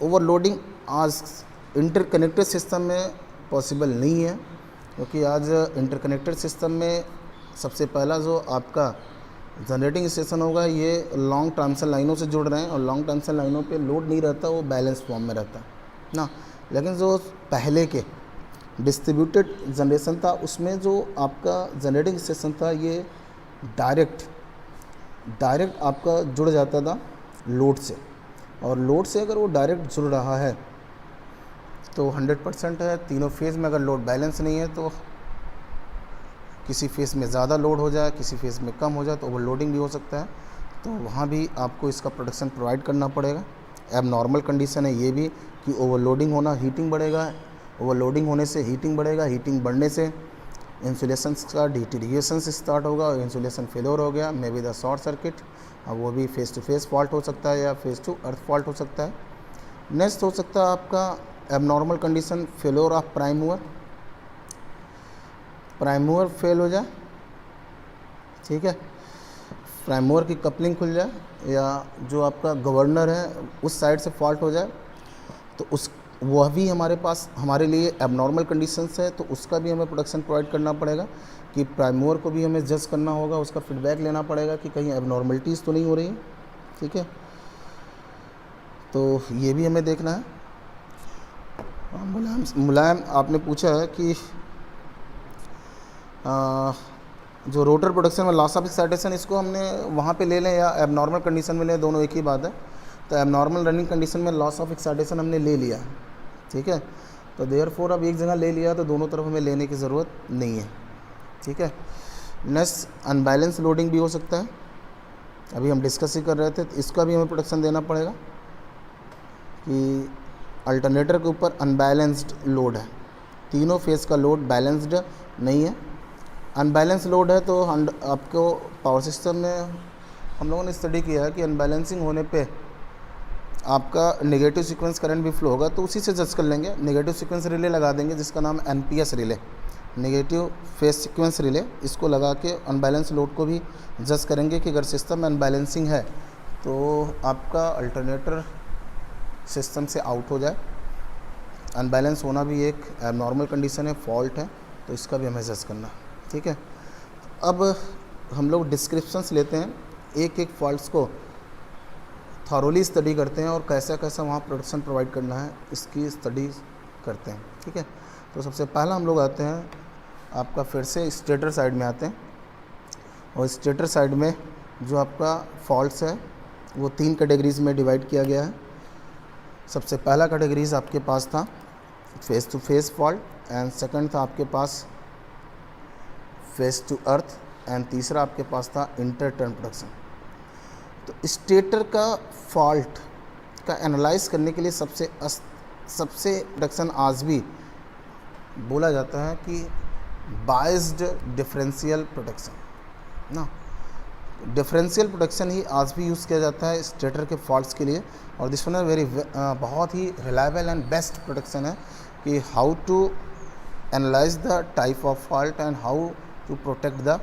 ओवरलोडिंग आज इंटरकनेक्टेड सिस्टम में पॉसिबल नहीं है, क्योंकि आज इंटरकनेक्टेड सिस्टम में सबसे पहला जो आपका जनरेटिंग स्टेशन होगा ये लॉन्ग ट्रांसमिशन लाइनों से जुड़ रहे हैं, और लॉन्ग ट्रांसमिशन लाइनों पे लोड नहीं रहता, वो बैलेंस फॉर्म में रहता है ना। लेकिन जो पहले के डिस्ट्रीब्यूटेड जनरेशन था उसमें जो आपका जनरेटिंग स्टेशन था ये डायरेक्ट आपका जुड़ जाता था लोड से, और लोड से अगर वो डायरेक्ट जुड़ रहा है तो 100% है। तीनों फेज़ में अगर लोड बैलेंस नहीं है तो किसी फेज़ में ज़्यादा लोड हो जाए, किसी फेज़ में कम हो जाए, तो ओवरलोडिंग भी हो सकता है। तो वहाँ भी आपको इसका प्रोटेक्शन प्रोवाइड करना पड़ेगा। अब नॉर्मल कंडीशन है ये भी कि ओवरलोडिंग होना हीटिंग बढ़ेगा, ओवरलोडिंग होने से हीटिंग बढ़ेगा, हीटिंग बढ़ने से इंसुलेशन का डिटीरिएशन से स्टार्ट होगा और इंसुलेशन फेलोर हो गया, may be the short circuit. अब वो भी फेस टू फेस फॉल्ट हो सकता है या फेस टू अर्थ फॉल्ट हो सकता है। नेक्स्ट हो सकता है आपका abnormal condition, failure of prime mover, prime mover fail हो जाए, ठीक है, प्राइम मूवर की कपलिंग खुल जाए या जो आपका गवर्नर है उस साइड से फॉल्ट हो जाए, तो उस वह भी हमारे पास हमारे लिए एबनॉर्मल कंडीशंस है, तो उसका भी हमें प्रोटेक्शन प्रोवाइड करना पड़ेगा कि प्राइम मूवर को भी हमें जज करना होगा, उसका फीडबैक लेना पड़ेगा कि कहीं एबनॉर्मलिटीज़ तो नहीं हो रही है, ठीक है। तो ये भी हमें देखना है। मुलायम आपने पूछा है कि जो रोटर प्रोडक्शन में लॉस ऑफ एक्साइटेशन, इसको हमने वहाँ पे ले लें या एबनॉर्मल कंडीशन में लें, दोनों एक ही बात है। तो एबनॉर्मल रनिंग कंडीशन में लॉस ऑफ एक्साइटेशन हमने ले लिया, ठीक है। तो देयरफॉर अब एक जगह ले लिया तो दोनों तरफ हमें लेने की ज़रूरत नहीं है, ठीक है। नेक्स्ट अनबैलेंस लोडिंग भी हो सकता है, अभी हम डिस्कस ही कर रहे थे, तो इसका भी हमें प्रोटेक्शन देना पड़ेगा कि अल्टरनेटर के ऊपर अनबैलेंस्ड लोड है, तीनों फेज़ का लोड बैलेंस्ड नहीं है। अनबैलेंस लोड है तो आपको पावर सिस्टम में हम लोगों ने स्टडी किया है कि अनबैलेंसिंग होने पे आपका नेगेटिव सीक्वेंस करंट भी फ्लो होगा, तो उसी से जज कर लेंगे। नेगेटिव सीक्वेंस रिले लगा देंगे जिसका नाम NPS relay, negative face sequence relay, इसको लगा के अनबैलेंस लोड को भी जज करेंगे कि अगर सिस्टम में अनबैलेंसिंग है तो आपका अल्टरनेटर सिस्टम से आउट हो जाए। अनबैलेंस होना भी एक एबनॉर्मल कंडीशन है, फॉल्ट है, तो इसका भी हमें जज करना, ठीक है। अब हम लोग डिस्क्रिप्शंस लेते हैं, एक एक फॉल्ट्स को थॉरोली स्टडी करते हैं और कैसा कैसा वहाँ प्रोटेक्शन प्रोवाइड करना है इसकी स्टडी करते हैं, ठीक है। तो सबसे पहला हम लोग आते हैं आपका फिर से स्टेटर साइड में आते हैं, और स्टेटर साइड में जो आपका फॉल्ट्स है वो 3 कैटेगरीज में डिवाइड किया गया है। सबसे पहला कैटेगरीज आपके पास था phase to phase fault, and second था आपके पास फेस टू अर्थ, एंड तीसरा आपके पास था इंटर टर्न प्रोडक्शन। तो स्टेटर का फॉल्ट का एनालाइज करने के लिए सबसे प्रोडक्शन आज भी बोला जाता है कि बाइस्ड डिफरेंशियल प्रोडक्शन ना, डिफरेंशियल प्रोडक्शन ही आज भी यूज़ किया जाता है स्टेटर के फॉल्ट्स के लिए। और दिस वन वेरी बहुत ही रिलायबल एंड बेस्ट प्रोडक्शन है कि how to analyse the type of fault and how to protect the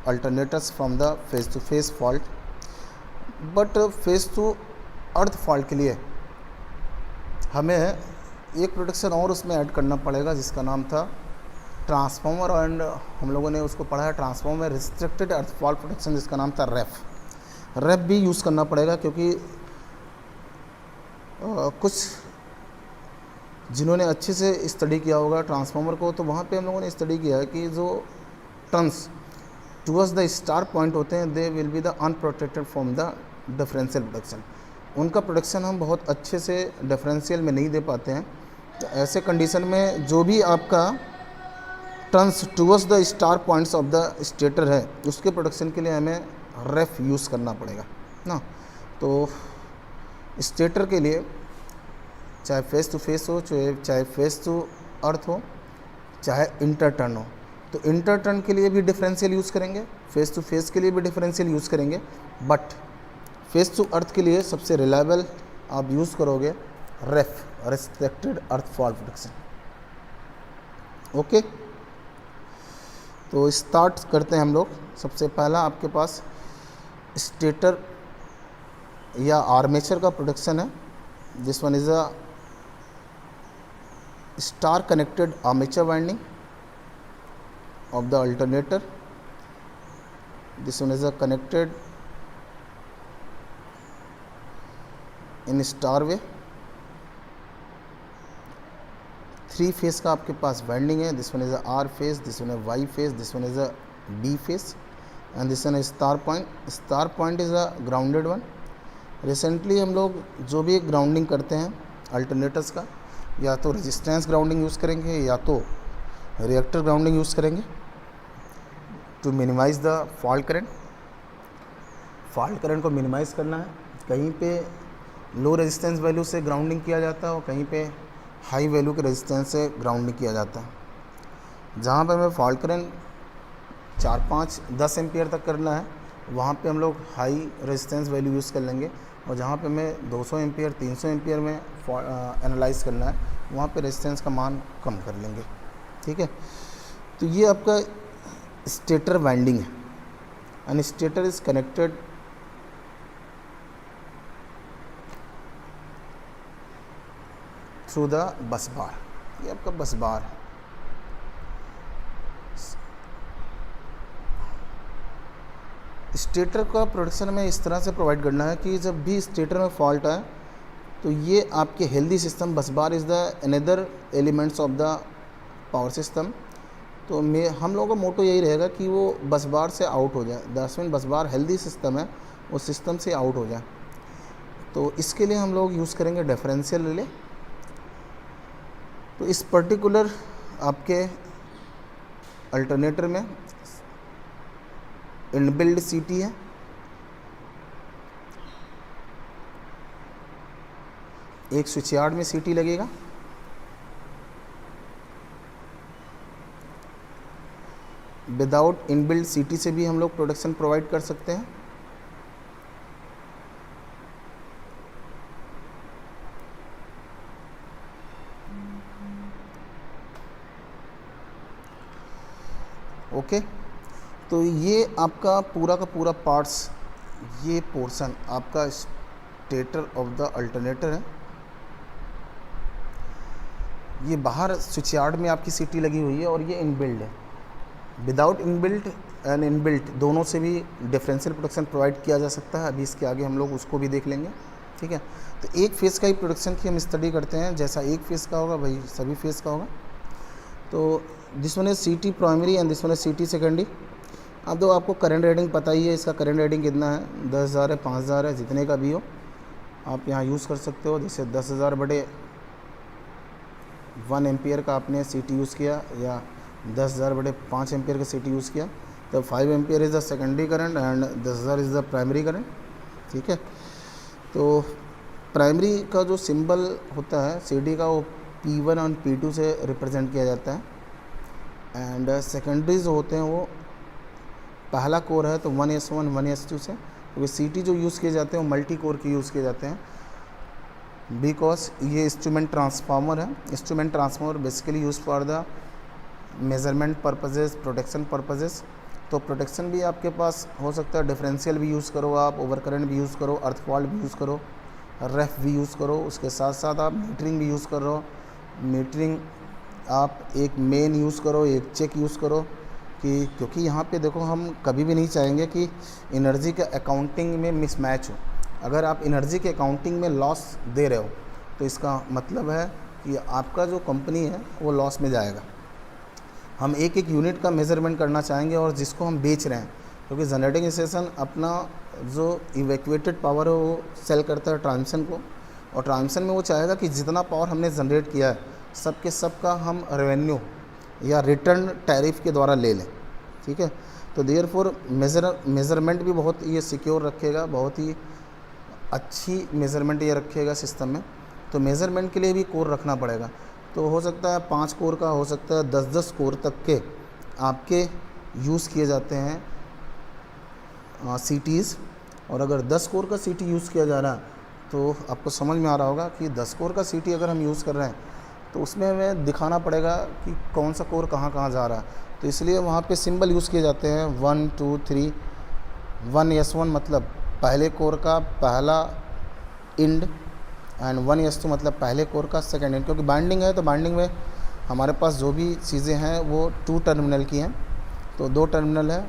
alternators from the phase to phase fault. But face to earth fault के लिए हमें एक protection और उसमें ऐड करना पड़ेगा जिसका नाम था ट्रांसफॉर्मर, एंड हम लोगों ने उसको पढ़ा है transformer restricted earth fault protection, जिसका नाम था रेफ भी यूज़ करना पड़ेगा, क्योंकि कुछ जिन्होंने अच्छे से स्टडी किया होगा ट्रांसफार्मर को, तो वहाँ पे हम लोगों ने स्टडी किया है कि जो turns towards the star point होते हैं they will be the unprotected from the differential production. उनका प्रोडक्शन हम बहुत अच्छे से डिफरेंशियल में नहीं दे पाते हैं। तो ऐसे कंडीशन में जो भी आपका turns towards the star points of the stator है उसके प्रोडक्शन के लिए हमें रेफ यूज़ करना पड़ेगा ना। तो स्टेटर के लिए चाहे फेस टू फेस हो, चाहे फेस टू अर्थ हो, चाहे इंटर टर्न हो, तो इंटर टर्न के लिए भी डिफरेंशियल यूज़ करेंगे, फेस टू फेस के लिए भी डिफरेंशियल यूज़ करेंगे, बट फेस टू अर्थ के लिए सबसे रिलायबल आप यूज़ करोगे ref, restricted earth fault protection. Okay, तो स्टार्ट करते हैं हम लोग। सबसे पहला आपके पास स्टेटर या आर्मेचर का प्रोडक्शन है। This one is a star connected armature winding of the alternator. This one is a connected in star way। 3 face का आपके पास वाइंडिंग है। This one is a R face, this one है Y face, this one is a B face, and this one is star point. Star point is a grounded one. Recently हम लोग जो भी grounding करते हैं alternators का, या तो रेजिस्टेंस ग्राउंडिंग यूज़ करेंगे या तो रिएक्टर ग्राउंडिंग यूज़ करेंगे to minimise the fault current. Fault current को मिनिमाइज़ करना है। कहीं पे लो रेजिस्टेंस वैल्यू से ग्राउंडिंग किया जाता है और कहीं पे हाई वैल्यू के रेजिस्टेंस से ग्राउंडिंग किया जाता है। जहाँ पे हमें फॉल्ट करंट 4-5-10 एम्पियर तक करना है वहाँ पे हम लोग हाई रेजिस्टेंस वैल्यू यूज़ कर लेंगे, और जहाँ पे हमें 200 एम्पियर 300 एम्पियर में एनालाइज करना है वहाँ पे रेजिस्टेंस का मान कम कर लेंगे। ठीक है, तो ये आपका स्टेटर वाइंडिंग है, and stator is connected through the bus bar. ये आपका बस बार है। स्टेटर का प्रोडक्शन में इस तरह से प्रोवाइड करना है कि जब भी स्टेटर में फॉल्ट आए तो ये आपके healthy system bus bar is the another elements of the power system. तो हम लोगों का मोटो यही रहेगा कि वो बस बार से आउट हो जाए। दरअसल बस बार हेल्दी सिस्टम है, वो सिस्टम से आउट हो जाए। तो इसके लिए हम लोग यूज़ करेंगे डिफरेंशियल रिले। तो इस पर्टिकुलर आपके अल्टरनेटर में इनबिल्ड सीटी है, एक स्विच यार्ड में सीटी लगेगा, विदाउट इनबिल्ड सीटी से भी हम लोग प्रोडक्शन प्रोवाइड कर सकते हैं। ओके, तो ये आपका पूरा का पूरा पार्ट्स, ये पोर्शन आपका स्टेटर ऑफ द अल्टरनेटर है। ये बाहर स्विच यार्ड में आपकी सीटी लगी हुई है और ये इनबिल्ड है। विदाउट इनबिल्ट एंड इनबिल्ट दोनों से भी डिफरेंशियल प्रोडक्शन प्रोवाइड किया जा सकता है। अभी इसके आगे हम लोग उसको भी देख लेंगे। ठीक है, तो एक फेज़ का ही प्रोडक्शन की हम स्टडी करते हैं। जैसा एक फेज़ का होगा वही सभी फेज़ का होगा। तो दिस वन इज सीटी primary and this one is सीटी सेकेंडरी। अब तो आपको करंट रेटिंग पता ही है, इसका करंट रेटिंग कितना है, 10,000 है, 5,000 है, जितने का भी हो आप यहाँ यूज़ कर सकते हो। जैसे 10,000 बटे 1 एम्पियर का आपने सीटी यूज़ किया, या 10,000 बटे 5 एम्पियर का सीटी यूज़ किया, तो 5 ampere is the secondary current and 10,000 is the primary current. ठीक है, तो प्राइमरी का जो सिंबल होता है सीडी का, वो P1 और P2 से रिप्रेजेंट किया जाता है, एंड सेकेंडरी जो होते हैं वो पहला कोर है तो 1s1 1s2 से, क्योंकि सीटी जो यूज़ किए जाते हैं वो मल्टी कोर के यूज़ किए जाते हैं, बिकॉज ये इंस्ट्रूमेंट ट्रांसफार्मर है। Instrument transformer basically use for the measurement purposes, protection purposes. तो प्रोटेक्शन भी आपके पास हो सकता है, डिफरेंशियल भी यूज़ करो आप, ओवर करंट भी यूज़ करो, अर्थ फॉल्ट भी यूज़ करो, रेफ भी यूज़ करो, उसके साथ साथ आप मीटरिंग भी यूज़ कर रहे हो। मीटरिंग आप एक मेन यूज़ करो, एक चेक यूज़ करो, कि क्योंकि यहाँ पे देखो हम कभी भी नहीं चाहेंगे कि एनर्जी के अकाउंटिंग में मिसमैच हो। अगर आप एनर्जी के अकाउंटिंग में लॉस दे रहे हो तो इसका मतलब है कि आपका जो कंपनी है वो लॉस में जाएगा। हम एक एक यूनिट का मेज़रमेंट करना चाहेंगे और जिसको हम बेच रहे हैं, क्योंकि जनरेटिंग स्टेशन अपना जो इवैक्यूएटेड पावर है वो सेल करता है ट्रांसमिशन को, और ट्रांसमिशन में वो चाहेगा कि जितना पावर हमने जनरेट किया है सब के सब का हम रेवेन्यू या रिटर्न टैरिफ के द्वारा ले लें। ठीक है, तो देयरफॉर मेज़रमेंट भी बहुत ये सिक्योर रखेगा, बहुत ही अच्छी मेज़रमेंट ये रखेगा सिस्टम में। तो मेज़रमेंट के लिए भी कोर रखना पड़ेगा। तो हो सकता है 5 कोर का, हो सकता है 10-10 कोर तक के आपके यूज़ किए जाते हैं सीटीज़। और अगर 10 कोर का सीटी यूज़ किया जा रहा है तो आपको समझ में आ रहा होगा कि 10 कोर का सीटी अगर हम यूज़ कर रहे हैं तो उसमें हमें दिखाना पड़ेगा कि कौन सा कोर कहाँ कहाँ जा रहा है। तो इसलिए वहाँ पे सिंबल यूज़ किए जाते हैं 1 2 3। 1s1 मतलब पहले कोर का पहला इंड, एंड 1s2 मतलब पहले कोर का सेकेंड इंड। क्योंकि बाइंडिंग है तो बाइंडिंग में हमारे पास जो भी चीज़ें हैं वो 2 टर्मिनल की हैं। तो 2 टर्मिनल है,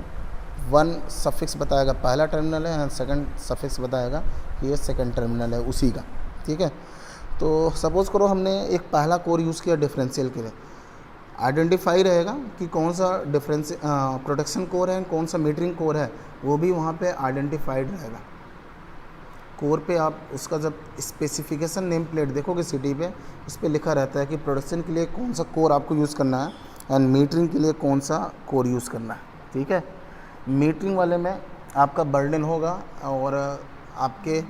1 सफिक्स बताएगा पहला टर्मिनल है एंड सेकंड सफिक्स बताएगा कि ये सेकंड टर्मिनल है उसी का। ठीक है, तो सपोज़ करो हमने एक पहला कोर यूज़ किया डिफरेंशियल के लिए, आइडेंटिफाई रहेगा कि कौन सा प्रोटेक्शन कोर है, कौन सा मीटरिंग कोर है, वो भी वहाँ पे आइडेंटिफाइड रहेगा। कोर पे आप उसका जब स्पेसिफिकेशन नेम प्लेट देखोगे सिटी पे, उस पर लिखा रहता है कि प्रोटेक्शन के लिए कौन सा कोर आपको यूज़ करना है एंड मीटरिंग के लिए कौन सा कोर यूज़ करना है। ठीक है, मीटरिंग वाले में आपका बर्डन होगा और आपके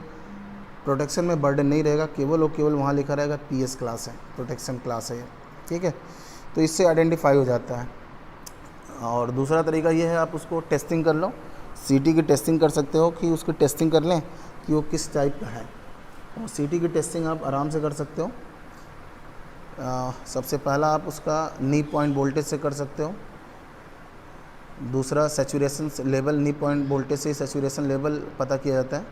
प्रोटेक्शन में बर्डन नहीं रहेगा, केवल और केवल वहाँ लिखा रहेगा PS क्लास है, प्रोटेक्शन क्लास है। ठीक है, तो इससे आइडेंटिफाई हो जाता है। और दूसरा तरीका ये है, आप उसको टेस्टिंग कर लो, सीटी की टेस्टिंग कर सकते हो कि उसकी टेस्टिंग कर लें कि वो किस टाइप का है, और सीटी की टेस्टिंग आप आराम से कर सकते हो। सबसे पहला आप उसका नी पॉइंट वोल्टेज से कर सकते हो, दूसरा सैचुरेशन लेवल, नी पॉइंट वोल्टेज से सैचुरेशन लेवल पता किया जाता है।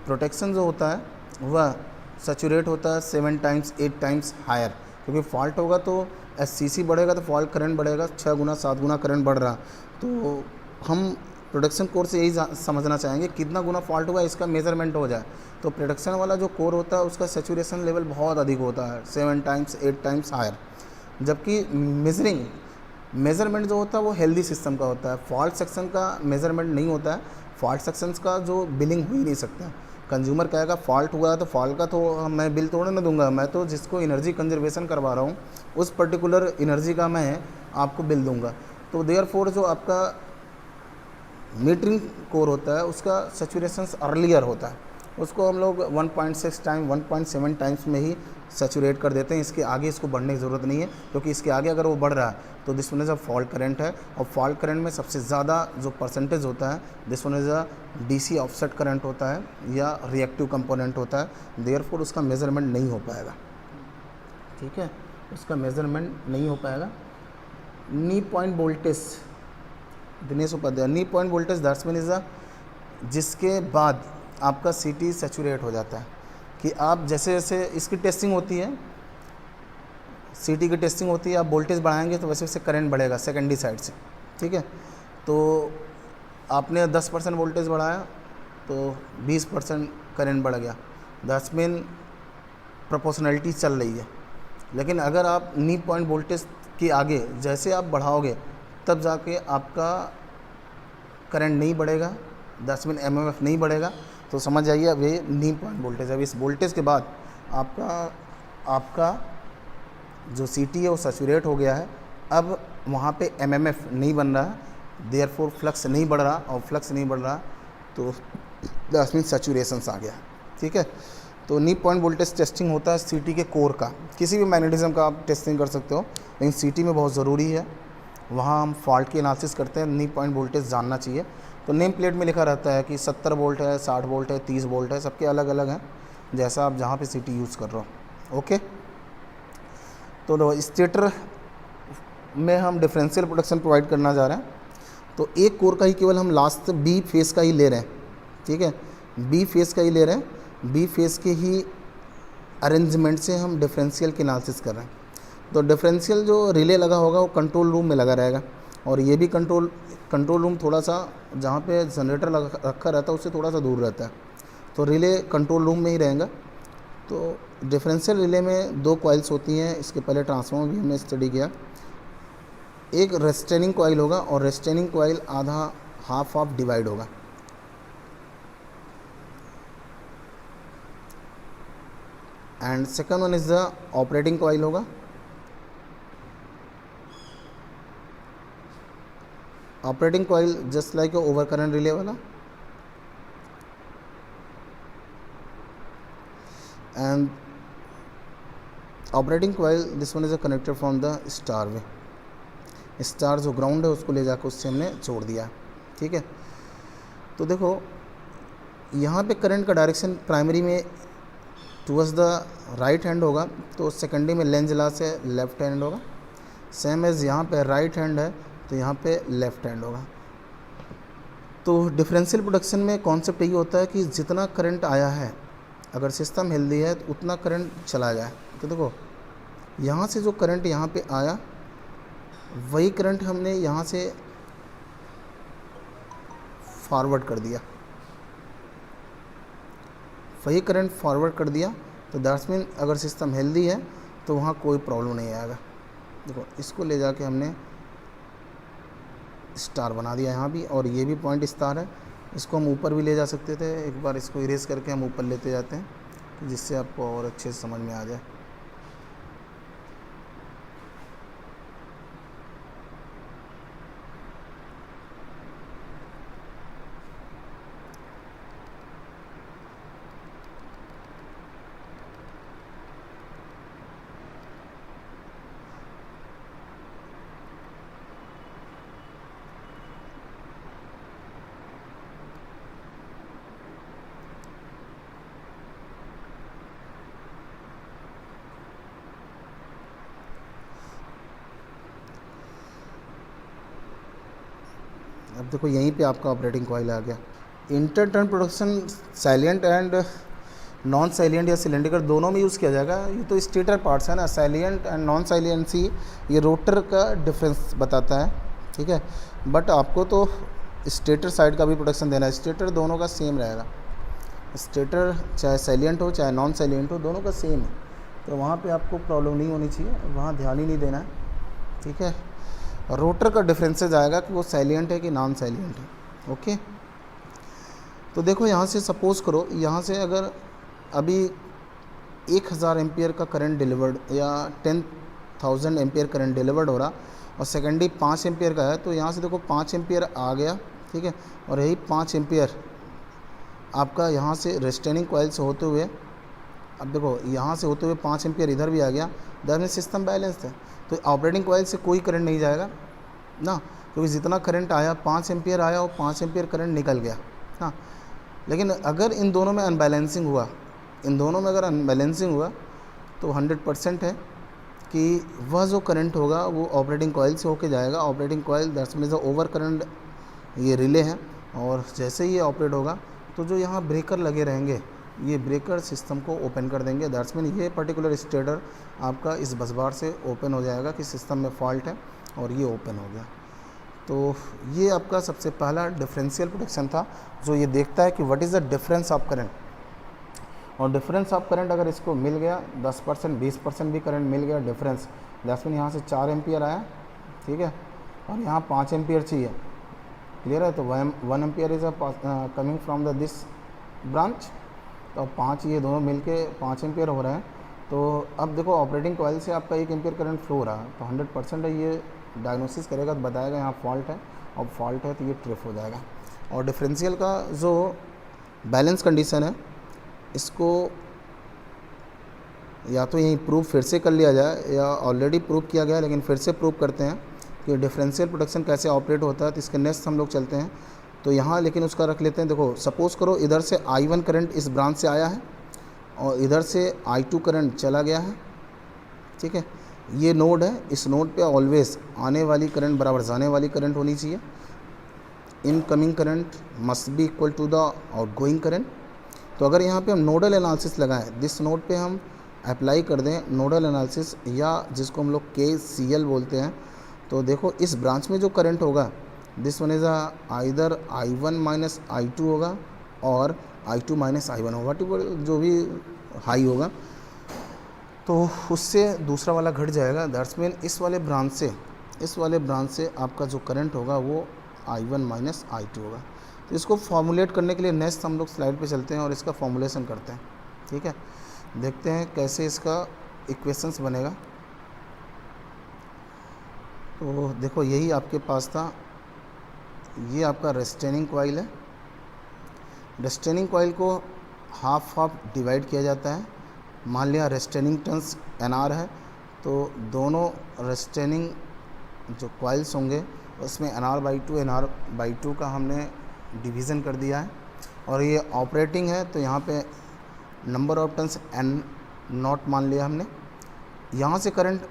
प्रोटेक्शन जो होता है वह सैचुरेट होता है 7 टाइम्स 8 टाइम्स हायर, क्योंकि फॉल्ट होगा तो एससीसी बढ़ेगा तो फॉल्ट करंट बढ़ेगा, 6 गुना 7 गुना करंट बढ़ रहा। तो हम प्रोडक्शन कोर से यही समझना चाहेंगे कितना गुना फॉल्ट हुआ, इसका मेज़रमेंट हो जाए। तो प्रोडक्शन वाला जो कोर होता है उसका सैचुरेशन लेवल बहुत अधिक होता है, 7 टाइम्स 8 टाइम्स हायर, जबकि मेज़रमेंट जो होता है वो हेल्दी सिस्टम का होता है। फॉल्ट सेक्शन का मेज़रमेंट नहीं होता है, फॉल्ट सेक्शंस का जो बिलिंग हो ही नहीं सकता। कंज्यूमर कहेगा फॉल्ट हुआ है तो फॉल्ट का तो मैं बिल थोड़ा ना दूंगा, मैं तो जिसको एनर्जी कंजर्वेशन करवा रहा हूँ उस पर्टिकुलर एनर्जी का मैं आपको बिल दूंगा। तो देयरफॉर जो आपका मीटरिंग कोर होता है उसका सैचुरेशन अर्लियर होता है, उसको हम लोग 1.6 टाइम 1.7 टाइम्स में ही सैचुरेट कर देते हैं। इसके आगे इसको बढ़ने की ज़रूरत नहीं है, क्योंकि इसके आगे अगर वो बढ़ रहा है तो this one is a fault current है, और फॉल्ट करंट में सबसे ज़्यादा जो परसेंटेज होता है this one is a DC offset current होता है या रिएक्टिव कंपोनेंट होता है। देयरफॉर उसका मेज़रमेंट नहीं हो पाएगा, ठीक है, उसका मेज़रमेंट नहीं हो पाएगा। Knee point voltage, Dinesh Upadhyay, knee point voltage that's mean is a जिसके बाद आपका सीटी सैचुरेट हो जाता है, कि आप जैसे जैसे इसकी टेस्टिंग होती है, सीटी की टेस्टिंग होती है, आप वोल्टेज बढ़ाएंगे तो वैसे वैसे करंट बढ़ेगा सेकेंडरी साइड से, ठीक है। तो आपने 10% वोल्टेज बढ़ाया तो 20% करंट बढ़ गया, दैट्स मीन प्रोपोर्शनलिटी चल रही है। लेकिन अगर आप नी पॉइंट वोल्टेज के आगे जैसे आप बढ़ाओगे तब जाके आपका करंट नहीं बढ़ेगा, दैट्स मीन एमएमएफ नहीं बढ़ेगा। तो समझ जाइए अब ये नी पॉइंट वोल्टेज है। अब इस वोल्टेज के बाद आपका जो सीटी है वो सैचुरेट हो गया है, अब वहाँ पे एमएमएफ नहीं बन रहा है, देयरफॉर फ्लक्स नहीं बढ़ रहा, और फ्लक्स नहीं बढ़ रहा तो दैट्स मीन सैचुरेशंस आ गया, ठीक है। तो नी पॉइंट वोल्टेज टेस्टिंग होता है सीटी के कोर का, किसी भी मैग्नेटिज्म का आप टेस्टिंग कर सकते हो, लेकिन सीटी में बहुत ज़रूरी है, वहाँ हम फॉल्ट की एनालिसिस करते हैं, नी पॉइंट वोल्टेज जानना चाहिए। तो नेम प्लेट में लिखा रहता है कि 70 वोल्ट है, 60 वोल्ट है, 30 वोल्ट है, सबके अलग अलग हैं, जैसा आप जहाँ पे सीटी यूज़ कर रहे हो, ओके। तो स्टेटर में हम डिफरेंशियल प्रोटेक्शन प्रोवाइड करना जा रहे हैं, तो एक कोर का ही केवल हम लास्ट बी फेस का ही ले रहे हैं, ठीक है, बी फेस का ही ले रहे हैं, बी फेस के ही अरेंजमेंट से हम डिफरेंशियल की एनालिसिस कर रहे हैं। तो डिफरेंशियल जो रिले लगा होगा वो कंट्रोल रूम में लगा रहेगा, और ये भी कंट्रोल रूम थोड़ा सा जहाँ पे जनरेटर रखा रहता है उससे थोड़ा सा दूर रहता है, तो रिले कंट्रोल रूम में ही रहेगा। तो डिफरेंशियल रिले में 2 कॉइल्स होती हैं, इसके पहले ट्रांसफार्मर भी हमने स्टडी किया। एक रेस्टेनिंग कॉइल होगा और रेस्टेनिंग कॉइल आधा हाफ डिवाइड होगा, and second one is the operating coil होगा। Operating coil just like over current relay वाला, and operating coil this one is a connected from the star way, star जो ground है उसको ले जाकर उससे हमने छोड़ दिया, ठीक है। तो देखो यहाँ पे करंट का डायरेक्शन प्राइमरी में टूवर्ड्स द राइट हैंड होगा, तो सेकेंडरी में लेंज लॉ से लेफ्ट हैंड होगा, सेम एज यहाँ पे राइट हैंड है तो यहाँ पे लेफ्ट हैंड होगा। तो डिफरेंशियल प्रोटेक्शन में कॉन्सेप्ट यही होता है कि जितना करंट आया है अगर सिस्टम हेल्दी है तो उतना करंट चला जाए। तो देखो यहाँ से जो करंट यहाँ पे आया वही करंट हमने यहाँ से फॉरवर्ड कर दिया, वही करंट फॉरवर्ड कर दिया, तो दैट्स मीन अगर सिस्टम हेल्दी है तो वहाँ कोई प्रॉब्लम नहीं आएगा। देखो इसको ले जाके हमने स्टार बना दिया यहाँ भी, और ये भी पॉइंट स्टार है, इसको हम ऊपर भी ले जा सकते थे, एक बार इसको इरेज करके हम ऊपर लेते जाते हैं जिससे आपको और अच्छे से समझ में आ जाए। अब देखो यहीं पे आपका ऑपरेटिंग कॉइल आ गया। Inter turn protection salient and non salient या सिलेंडरिकल दोनों में यूज़ किया जाएगा। ये तो स्टेटर पार्ट्स है ना, सैलिएंट एंड नॉन सैलिएंसी ये रोटर का डिफरेंस बताता है, ठीक है। बट आपको तो स्टेटर साइड का भी प्रोटेक्शन देना है, स्टेटर दोनों का सेम रहेगा, स्टेटर चाहे सैलिएंट हो चाहे नॉन सैलिएंट हो दोनों का सेम है, तो वहाँ पे आपको प्रॉब्लम नहीं होनी चाहिए, वहाँ ध्यान ही नहीं देना है, ठीक है। रोटर का डिफरेंसेस आएगा कि वो सैलिएंट है कि नॉन सैलिएंट है, ओके। तो देखो यहाँ से सपोज़ करो, यहाँ से अगर अभी 1000 एम्पियर का करंट डिलीवर्ड या 10,000 एम्पियर करंट डिलीवर्ड हो रहा और सेकेंडरी 5 एम्पियर का है, तो यहाँ से देखो 5 एम्पियर आ गया, ठीक है, और यही 5 एम्पियर आपका यहाँ से रेस्टेनिंग कॉइल से होते हुए, अब देखो यहाँ से होते हुए 5 एम्पियर इधर भी आ गया, दैट मीन सिस्टम बैलेंस है। तो ऑपरेटिंग कॉइल से कोई करंट नहीं जाएगा ना, क्योंकि जितना करंट आया 5 एम्पियर आया और 5 एम्पियर करंट निकल गया ना। लेकिन अगर इन दोनों में अनबैलेंसिंग हुआ, इन दोनों में अगर अनबैलेंसिंग हुआ तो 100% है कि वह जो करंट होगा वो ऑपरेटिंग कॉइल से होके जाएगा। Operating coil that's means over current ये रिले है, और जैसे ही ये ऑपरेट होगा तो जो यहाँ ब्रेकर लगे रहेंगे ये ब्रेकर सिस्टम को ओपन कर देंगे। दैट्स मीन ये पर्टिकुलर स्टेटर आपका इस बसबार से ओपन हो जाएगा कि सिस्टम में फॉल्ट है और ये ओपन हो गया। तो ये आपका सबसे पहला डिफरेंशियल प्रोटेक्शन था, जो ये देखता है कि what is the difference of current. और डिफरेंस ऑफ करंट अगर इसको मिल गया 10% 20% भी करंट मिल गया डिफरेंस, दैट्स मीन यहाँ से 4 एम्पियर आया, ठीक है, और यहाँ 5 एम्पियर चाहिए, क्लियर है। तो 1 ampere is coming from the this branch, तो 5 ये दोनों मिलके 5 एम्पियर हो रहे हैं। तो अब देखो ऑपरेटिंग कॉइल से आपका 1 एम्पियर करंट फ्लो हो रहा है, तो 100% है ये डायग्नोसिस करेगा तो बताएगा यहाँ फॉल्ट है, और फॉल्ट है तो ये ट्रिप हो जाएगा। और डिफरेंशियल का जो बैलेंस कंडीशन है इसको या तो यहीं प्रूव फिर से कर लिया जाए या ऑलरेडी प्रूव किया गया है, लेकिन फिर से प्रूव करते हैं कि डिफरेंशियल प्रोटेक्शन कैसे ऑपरेट होता है। तो इसके नेक्स्ट हम लोग चलते हैं, तो यहाँ लेकिन उसका रख लेते हैं। देखो सपोज़ करो इधर से I1 करंट इस ब्रांच से आया है और इधर से I2 करंट चला गया है, ठीक है। ये नोड है, इस नोड पे ऑलवेज आने वाली करंट बराबर जाने वाली करंट होनी चाहिए। Incoming current must be equal to the outgoing current. तो अगर यहाँ पे हम नोडल एनालिसिस लगाएं, दिस नोड पे हम अप्लाई कर दें नोडल एनालिसिस, या जिसको हम लोग KCL बोलते हैं, तो देखो इस ब्रांच में जो करंट होगा this one is either I1 minus I2 होगा और I2 माइनस I1 होगा, जो भी हाई होगा तो उससे दूसरा वाला घट जाएगा। दैट्स मीन इस वाले ब्रांच से आपका जो करंट होगा वो I1 माइनस I2 होगा। तो इसको फॉर्मुलेट करने के लिए नेक्स्ट हम लोग स्लाइड पे चलते हैं और इसका फॉर्मुलेशन करते हैं, ठीक है। देखते हैं कैसे इसका इक्वेशंस बनेगा। तो देखो यही आपके पास था, ये आपका रेस्टेनिंग कॉइल है। रेस्टेनिंग कॉइल को हाफ डिवाइड किया जाता है। मान लिया रेस्टेनिंग टर्न्स NR है, तो दोनों रेस्टेनिंग जो कॉइल्स होंगे उसमें NR/2 का हमने डिवीज़न कर दिया है। और ये ऑपरेटिंग है तो यहाँ पे नंबर ऑफ टर्न्स N0 मान लिया हमने। यहाँ से करंट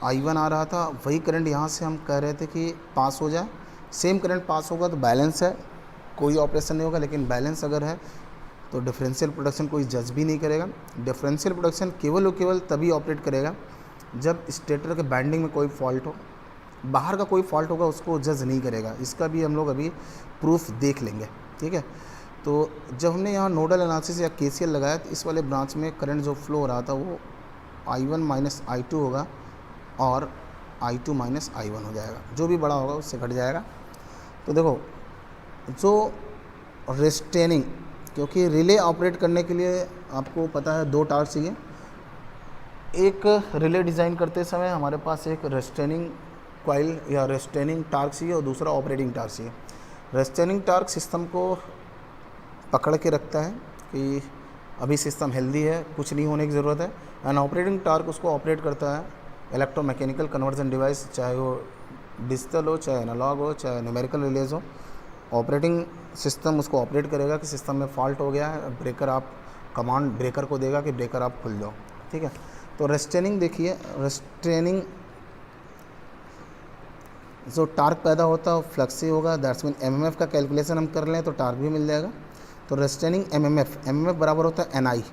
I1 आ रहा था, वही करंट यहाँ से हम कह रहे थे कि पास हो जाए। सेम करंट पास होगा तो बैलेंस है, कोई ऑपरेशन नहीं होगा। लेकिन बैलेंस अगर है तो डिफरेंशियल प्रोटेक्शन कोई जज भी नहीं करेगा। डिफरेंशियल प्रोटेक्शन केवल और केवल तभी ऑपरेट करेगा जब स्टेटर के बैंडिंग में कोई फॉल्ट हो। बाहर का कोई फॉल्ट होगा उसको जज नहीं करेगा। इसका भी हम लोग अभी प्रूफ देख लेंगे, ठीक है। तो जब हमने यहाँ नोडल एनालिसिस या KCL लगाया तो इस वाले ब्रांच में करंट जो फ्लो हो रहा था वो I1 माइनस I2 होगा और I2 माइनस I1 हो जाएगा, जो भी बड़ा होगा उससे घट जाएगा। तो देखो जो रेस्टेनिंग, क्योंकि रिले ऑपरेट करने के लिए आपको पता है 2 टार्क चाहिए। एक रिले डिज़ाइन करते समय हमारे पास एक रेस्टेनिंग कॉइल या रेस्टेनिंग टार्क चाहिए और दूसरा ऑपरेटिंग टार्क चाहिए। रेस्टेनिंग टार्क सिस्टम को पकड़ के रखता है कि अभी सिस्टम हेल्दी है, कुछ नहीं होने की ज़रूरत है। एंड ऑपरेटिंग टार्क उसको ऑपरेट करता है इलेक्ट्रोमैकेनिकल कन्वर्जन डिवाइस, चाहे वो डिजिटल हो, चाहे एनालॉग हो, चाहे न्यूमेरिकल रिलेज हो। ऑपरेटिंग सिस्टम उसको ऑपरेट करेगा कि सिस्टम में फॉल्ट हो गया है, ब्रेकर आप कमांड ब्रेकर को देगा कि ब्रेकर आप खुल जाओ, ठीक है। तो रेस्टेनिंग देखिए, रेस्टेनिंग जो टार्क पैदा होता है फ्लक्स ही होगा, दैट्स मीन एमएमएफ का कैलकुलेशन हम कर लें तो टार्क भी मिल जाएगा। तो रेस्टेनिंग एमएमएफ बराबर होता है NI,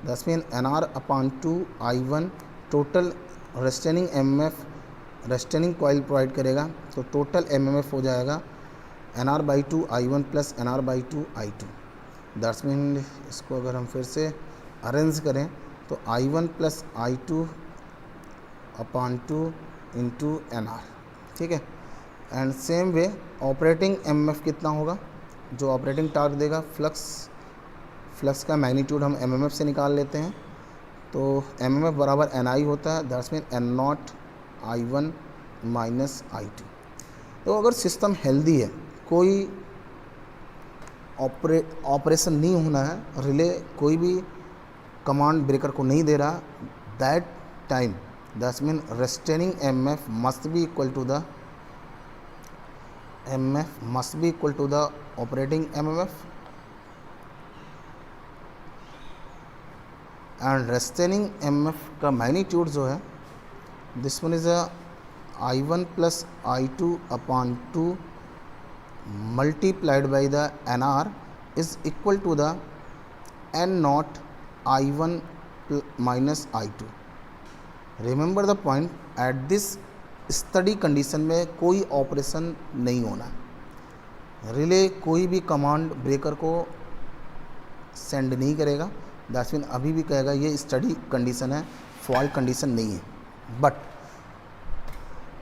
that's mean NR upon 2I1 total restraining MMF, restraining coil provide करेगा तो टोटल एमएमएफ हो जाएगा NR/2I1 plus NR/2I2, that's mean इसको अगर हम फिर से अरेंज करें तो I1 plus I2 upon 2 into NR, ठीक है। And same way operating MMF कितना होगा, जो ऑपरेटिंग टार्क देगा, फ्लक्स का मैग्नीट्यूड हम एमएमएफ से निकाल लेते हैं, तो एमएमएफ बराबर एनआई होता है, that's mean N0I1 minus I2। तो अगर सिस्टम हेल्दी है, कोई ऑपरेशन नहीं होना है, रिले कोई भी कमांड ब्रेकर को नहीं दे रहा, that time that's mean restraining MF must be equal to the operating MMF and restraining MF का मैग्नीट्यूड जो है this one is I1 plus I2 upon 2 multiplied by the NR is equal to the N0I1 minus I2। Remember the point, at this study condition में कोई operation नहीं होना, relay कोई भी command breaker को सेंड नहीं करेगा, दैट्स मीन अभी भी कहेगा ये स्टडी कंडीशन है, फॉल्ट कंडीशन नहीं है। बट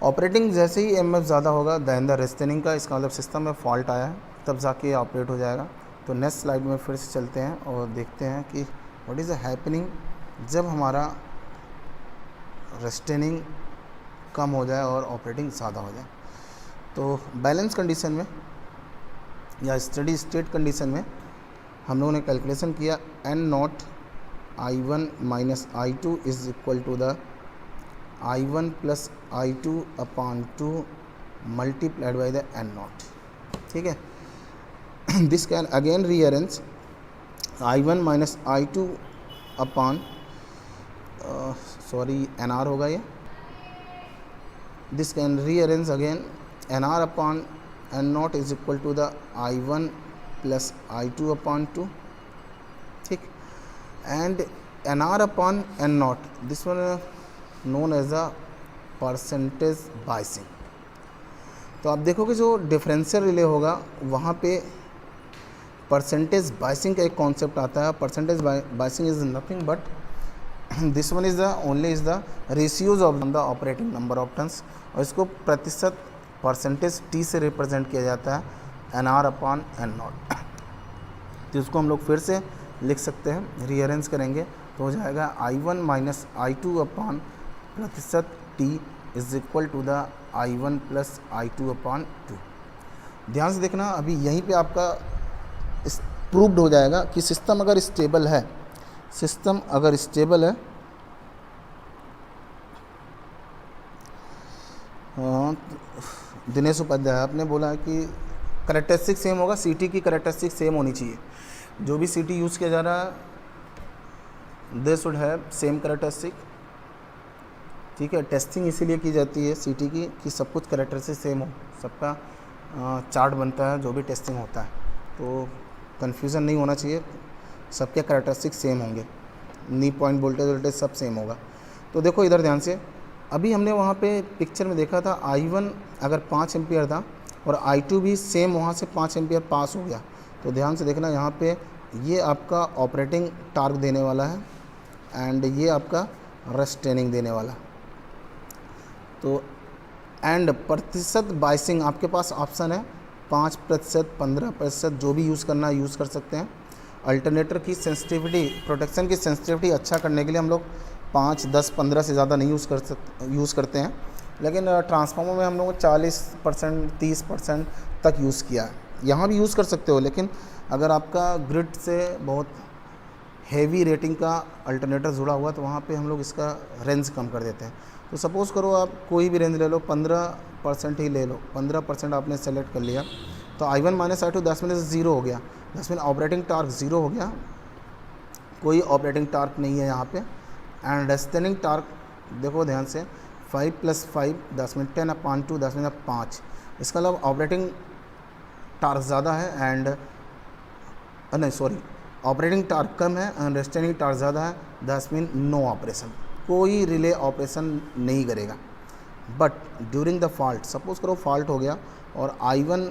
ऑपरेटिंग जैसे ही एमएफ ज़्यादा होगा दैन द रेस्टेनिंग का, इसका मतलब सिस्टम में फॉल्ट आया है, तब जाके ये ऑपरेट हो जाएगा। तो नेक्स्ट स्लाइड में फिर से चलते हैं और देखते हैं कि व्हाट इज़ हैपनिंग जब हमारा रेस्टेनिंग कम हो जाए और ऑपरेटिंग ज़्यादा हो जाए। तो बैलेंस कंडीशन में या स्टडी स्टेट कंडीशन में हम लोगों ने कैलकुलेशन किया N0I1 minus I2 is equal to the I1 plus I2 upon 2 multiplied by the N0, ठीक है। This can again rearrange I1 minus I2 upon NR होगा ये, this can rearrange again NR upon N0 is equal to the I1 plus I2 upon 2, ठीक। And NR upon N0 this one known as a percentage biasing. तो आप देखोगे जो differential relay होगा वहाँ पे परसेंटेज बाइसिंग का एक कॉन्सेप्ट आता है। Percentage biasing is nothing but this one is the only is the ratios of the operating number of turns, और इसको प्रतिशत परसेंटेज T से रिप्रेजेंट किया जाता है NR अपॉन N0। तो इसको हम लोग फिर से लिख सकते हैं, रीअरेंज करेंगे तो हो जाएगा I1 माइनस I2 अपॉन प्रतिशत T is equal to the I1 plus I2 upon 2। ध्यान से देखना, अभी यहीं पे आपका प्रूव्ड हो जाएगा कि सिस्टम अगर स्टेबल है, दिनेश उपाध्याय आपने बोला है कि करेक्टरिस्टिक सेम होगा, सीटी की करेक्टरिस्टिक सेम होनी चाहिए, जो भी सीटी यूज़ किया जा रहा है they should have same characteristic, ठीक है। टेस्टिंग इसीलिए की जाती है सीटी की कि सब कुछ करेक्टरिस्टिक सेम हो, सबका चार्ट बनता है जो भी टेस्टिंग होता है, तो कन्फ्यूज़न नहीं होना चाहिए, सबके करेक्टरिस्टिक सेम होंगे, नी पॉइंट वोल्टेज सब सेम होगा। तो देखो इधर ध्यान से, अभी हमने वहाँ पे पिक्चर में देखा था I1 अगर 5 एम्पियर था और I2 भी सेम वहाँ से 5 एम्पियर पास हो गया, तो ध्यान से देखना यहाँ पे ये आपका ऑपरेटिंग टार्क देने वाला है एंड ये आपका रेस्टेनिंग देने वाला। तो एंड प्रतिशत बाइसिंग आपके पास ऑप्शन है 5%, 15%, जो भी यूज़ करना है यूज़ कर सकते हैं। अल्टरनेटर की सेंसिटिविटी, प्रोटेक्शन की सेंसिटिविटी अच्छा करने के लिए हम लोग 5, 10, 15 से ज़्यादा नहीं यूज़ करते हैं, लेकिन ट्रांसफार्मर में हम लोग 40%, 30% तक यूज़ किया है। यहाँ भी यूज़ कर सकते हो, लेकिन अगर आपका ग्रिड से बहुत हेवी रेटिंग का अल्टरनेटर जुड़ा हुआ तो वहाँ पे हम लोग इसका रेंज कम कर देते हैं। तो सपोज़ करो आप कोई भी रेंज ले लो, 15% ही ले लो, 15% आपने सेलेक्ट कर लिया, तो I1 माइनस I2 10 मिनट से 0 हो गया, 10 मिनट ऑपरेटिंग टार्क 0 हो गया, कोई ऑपरेटिंग टार्क नहीं है यहाँ पे। एंड रेस्टेनिंग टार्क देखो ध्यान से 5 + 5 10/2 10/5। इसका मतलब ऑपरेटिंग टार्क ज़्यादा है एंड नहीं सॉरी, ऑपरेटिंग टार्क कम है एंड रेस्टेनिंग टार्क ज़्यादा है, दैट्स मीन नो ऑपरेशन, कोई रिले ऑपरेशन नहीं करेगा। But during the fault, suppose करो फॉल्ट हो गया और I1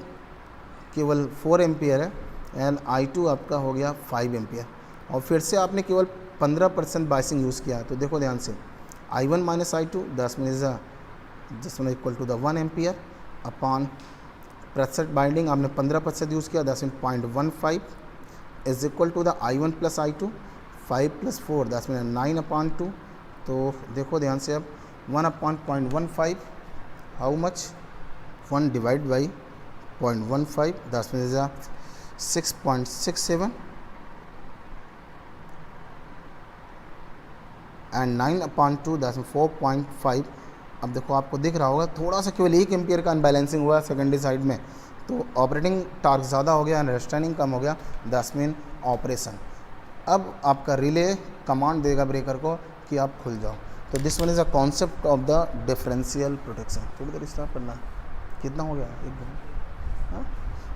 केवल 4 एम्पियर है एंड I2 आपका हो गया 5 एम्पियर, और फिर से आपने केवल 15% बाइसिंग यूज़ किया है, तो देखो ध्यान से I1 - I2 that's mean this one equal to the 1 ampere upon प्रतिशत बाइंडिंग आपने 15% यूज़ किया, that's mean 0.15 is equal to the I1 + I2 5 + 4 that's mean 9/2। तो देखो ध्यान से अब 1/0.15 how much, 1 divide by 0.15 that's mean 6.67 and 9/2 that's mean 4.5। अब देखो आपको दिख रहा होगा थोड़ा सा केवल 1 एम्पियर का अनबैलेंसिंग हुआ सेकेंडरी साइड में, तो ऑपरेटिंग टार्क ज़्यादा हो गया एंड रेस्टेनिंग कम हो गया, दैट्स मीन ऑपरेशन। अब आपका रिले कमांड देगा ब्रेकर को कि आप खुल जाओ। तो this one is a concept of the differential protection. थोड़ी देर स्टार्ट करना है, कितना हो गया, एक घंटा। हाँ,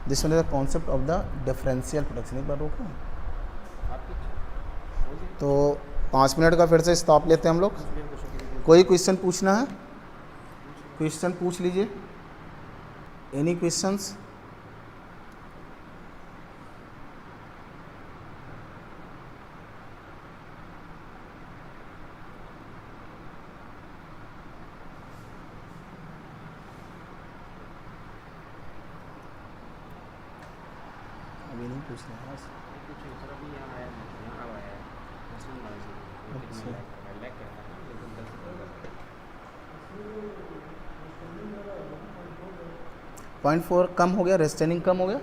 this one is a concept of the differential protection. एक बार रोको, तो 5 मिनट का फिर से स्टॉप लेते हैं हम लोग। कोई क्वेश्चन पूछना है, क्वेश्चन पूछ लीजिए, एनी क्वेश्चंस। अभी नहीं पूछना है। पॉइंट 4 कम हो गया, रेस्टेनिंग कम हो गया,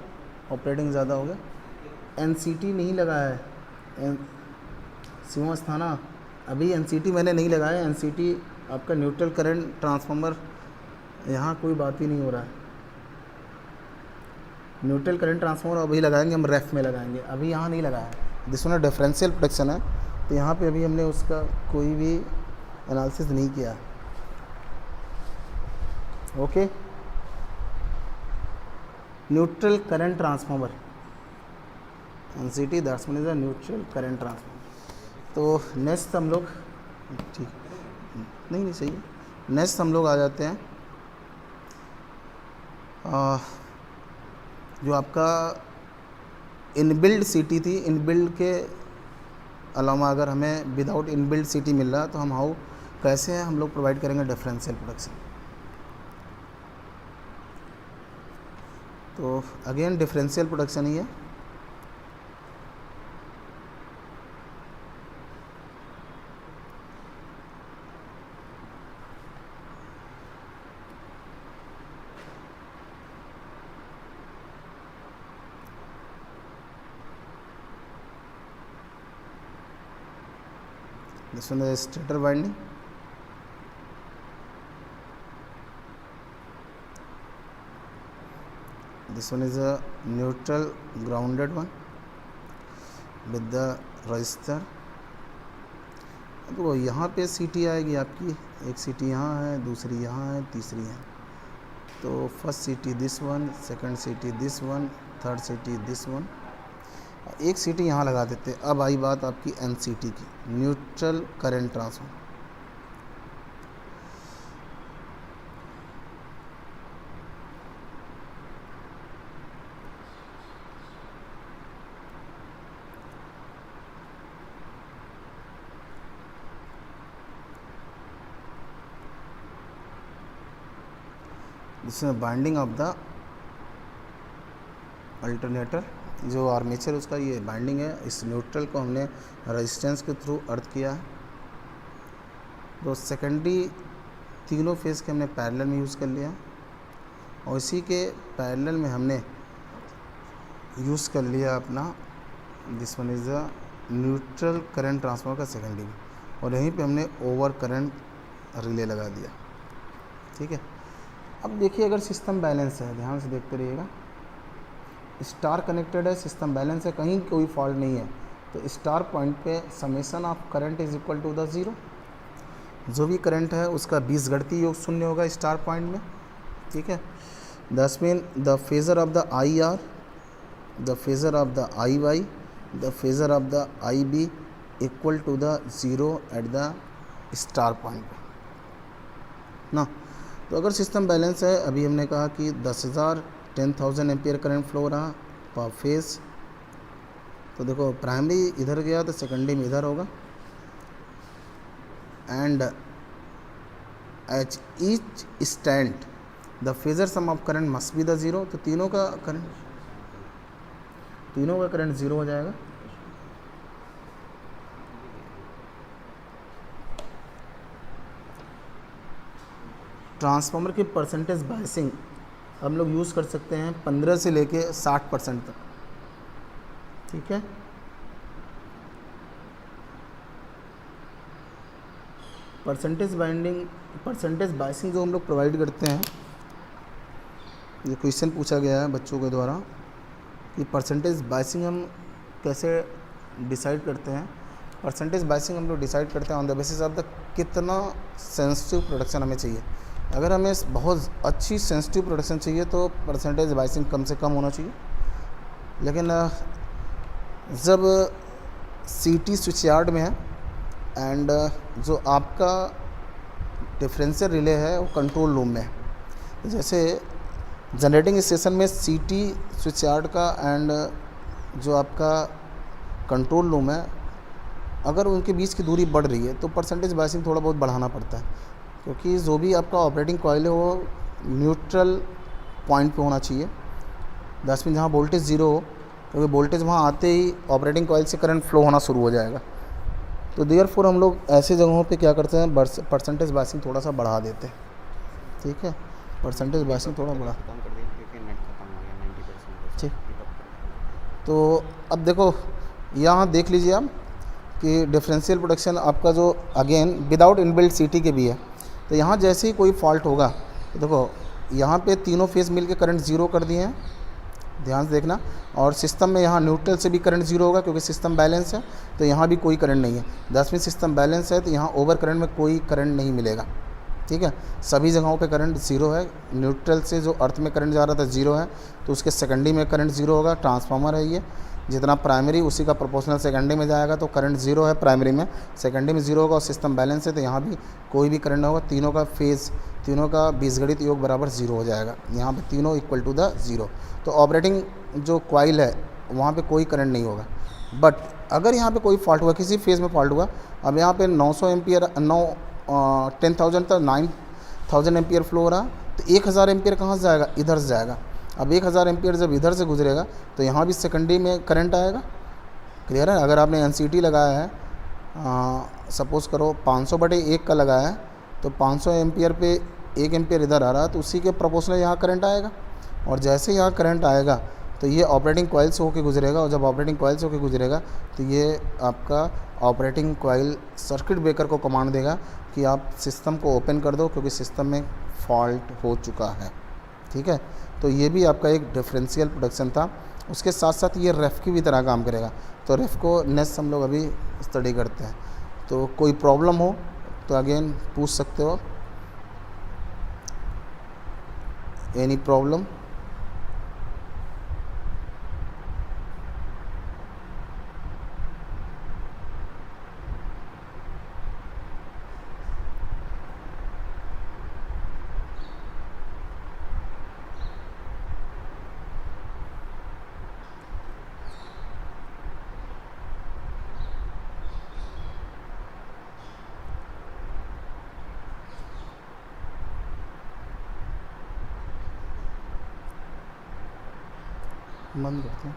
ऑपरेटिंग ज़्यादा हो गया। NCT नहीं लगा है शिवम अस्थाना, अभी NCT मैंने नहीं लगाया। NCT आपका न्यूट्रल करंट ट्रांसफार्मर, यहाँ कोई बात ही नहीं हो रहा है। न्यूट्रल करंट ट्रांसफार्मर अभी लगाएंगे हम, रेफ में लगाएंगे, अभी यहाँ नहीं लगाया है। जिसमें डिफरेंशियल प्रोटेक्शन है, तो यहाँ पे अभी हमने उसका कोई भी एनालिसिस नहीं किया। Okay, neutral current transformer NCT that's mean is a neutral current transformer. तो नेक्स्ट हम लोग, ठीक नहीं सही है, नेक्स्ट हम लोग आ जाते हैं जो आपका इनबिल्ड CT थी। इनबिल्ड के अलावा अगर हमें विदाउट इनबिल्ड CT मिल रहा है तो हम कैसे हम लोग प्रोवाइड करेंगे डिफरेंशियल प्रोटेक्शन। तो अगेन डिफरेंशियल प्रोटेक्शन ही है। This one is stator winding. This one is a neutral grounded one with the resistor. तो यहाँ पे CT आएगी आपकी, एक CT यहाँ है, दूसरी यहाँ है, तीसरी है। तो first CT this one, second CT this one, third CT this one, एक CT यहाँ लगा देते। अब आई बात आपकी NCT की, न्यूट्रल करंट ट्रांसफार्मर। जिसमें बाइंडिंग ऑफ द अल्टरनेटर, जो आर्मेचर उसका ये बाइंडिंग है, इस न्यूट्रल को हमने रेजिस्टेंस के थ्रू अर्थ किया है। तो सेकेंडरी तीनों फेज़ के हमने पैरेलल में यूज़ कर लिया, और इसी के पैरेलल में हमने यूज़ कर लिया अपना this one is a neutral current transformer का सेकेंडरी, और यहीं पे हमने ओवर करंट रिले लगा दिया। ठीक है, अब देखिए अगर सिस्टम बैलेंस है, ध्यान से देखते रहिएगा, स्टार कनेक्टेड है, सिस्टम बैलेंस है, कहीं कोई फॉल्ट नहीं है, तो स्टार पॉइंट पे summation of current is equal to the 0। जो भी करंट है उसका बीजगणितीय योग शून्य होगा स्टार पॉइंट में, ठीक है। This mean the phasor of the I R, the phasor of the I Y, the phasor of the I B equal to the zero at the star point ना। तो अगर सिस्टम बैलेंस है, अभी हमने कहा कि 10,000 एम्पियर करंट फ्लो रहा पर फेज, तो देखो प्राइमरी इधर गया तो सेकेंडरी में इधर होगा, and H each stand the phasor sum of current must be the zero, तो तीनों का करंट ज़ीरो हो जाएगा। ट्रांसफार्मर की परसेंटेज बायसिंग हम लोग यूज़ कर सकते हैं 15 से लेके 60% तक, ठीक है। परसेंटेज बायसिंग जो हम लोग प्रोवाइड करते हैं, ये क्वेश्चन पूछा गया है बच्चों के द्वारा कि परसेंटेज बायसिंग हम कैसे डिसाइड करते हैं। परसेंटेज बायसिंग हम लोग डिसाइड करते हैं on the basis of the कितना सेंसिटिव प्रोडक्शन हमें चाहिए। अगर हमें बहुत अच्छी सेंसिटिव प्रोडक्शन चाहिए तो परसेंटेज बायसिंग कम से कम होना चाहिए, लेकिन जब सीटी स्विच यार्ड में है एंड जो आपका डिफरेंशियल रिले है वो कंट्रोल रूम में है, जैसे जनरेटिंग स्टेशन में सीटी स्विच यार्ड का एंड जो आपका कंट्रोल रूम है, अगर उनके बीच की दूरी बढ़ रही है तो परसेंटेज बायसिंग थोड़ा बहुत बढ़ाना पड़ता है, क्योंकि जो भी आपका ऑपरेटिंग कॉइल है वो न्यूट्रल पॉइंट पे होना चाहिए। दस में जहाँ वोल्टेज ज़ीरो हो, क्योंकि वोल्टेज वहाँ आते ही ऑपरेटिंग कॉइल से करंट फ्लो होना शुरू हो जाएगा। तो देयरफॉर हम लोग ऐसे जगहों पे क्या करते हैं, परसेंटेज बायसिंग थोड़ा सा बढ़ा देते हैं, ठीक है। परसेंटेज बायसिंग थोड़ा बढ़ा, ठीक। तो अब देखो यहाँ देख लीजिए आप कि डिफरेंशियल प्रोडक्शन आपका जो अगेन विदाउट इनबिल्ट सीटी के भी है, तो यहाँ जैसे ही कोई फॉल्ट होगा तो देखो यहाँ पे तीनों फेज मिल के करंट ज़ीरो कर दिए हैं, ध्यान से देखना। और सिस्टम में यहाँ न्यूट्रल से भी करंट ज़ीरो होगा क्योंकि सिस्टम बैलेंस है, तो यहाँ भी कोई करंट नहीं है। 10वीं सिस्टम बैलेंस है तो यहाँ ओवर करंट में कोई करंट नहीं मिलेगा, ठीक है। सभी जगहों पे करंट ज़ीरो है। न्यूट्रल से जो अर्थ में करंट जा रहा था ज़ीरो है, तो उसके सेकेंडरी में करंट ज़ीरो होगा। ट्रांसफार्मर है ये, जितना प्राइमरी उसी का प्रोपोर्शनल सेकेंडरी में जाएगा, तो करंट ज़ीरो है प्राइमरी में, सेकेंडरी में ज़ीरो होगा और सिस्टम बैलेंस है तो यहाँ भी कोई भी करंट नहीं होगा। तीनों का फेज़, तीनों का बीजगणित योग बराबर ज़ीरो हो जाएगा, यहाँ पे तीनों इक्वल टू द ज़ीरो। तो ऑपरेटिंग जो कॉइल है वहाँ पे कोई करंट नहीं होगा। बट अगर यहाँ पे कोई फॉल्ट हुआ, किसी फेज़ में फॉल्ट हुआ, अब यहाँ पे 900 एम्पियर 10,000 तक 9,000 एम्पियर फ्लो हो रहा, तो 1,000 एम्पियर कहाँ से जाएगा, इधर से जाएगा। अब 1,000 एम्पियर जब इधर से गुजरेगा तो यहाँ भी सेकेंडरी में करंट आएगा, क्लियर है। अगर आपने एनसीटी लगाया है, सपोज़ करो 500/1 का लगाया है, तो 500 एम्पियर पे 1 एम्पियर इधर आ रहा, तो उसी के प्रोपोर्शनल यहाँ करंट आएगा। और जैसे यहाँ करंट आएगा तो ये ऑपरेटिंग कॉइल से होकर गुजरेगा, और जब ऑपरेटिंग कॉइल से होकर गुजरेगा तो ये आपका ऑपरेटिंग कॉइल सर्किट ब्रेकर को कमांड देगा कि आप सिस्टम को ओपन कर दो क्योंकि सिस्टम में फॉल्ट हो चुका है, ठीक है। तो ये भी आपका एक डिफरेंशियल प्रोडक्शन था। उसके साथ साथ ये रेफ की भी तरह काम करेगा। तो रेफ को नेक्स्ट हम लोग अभी स्टडी करते हैं। तो कोई प्रॉब्लम हो तो अगेन पूछ सकते हो, एनी प्रॉब्लम। बंद करते हैं।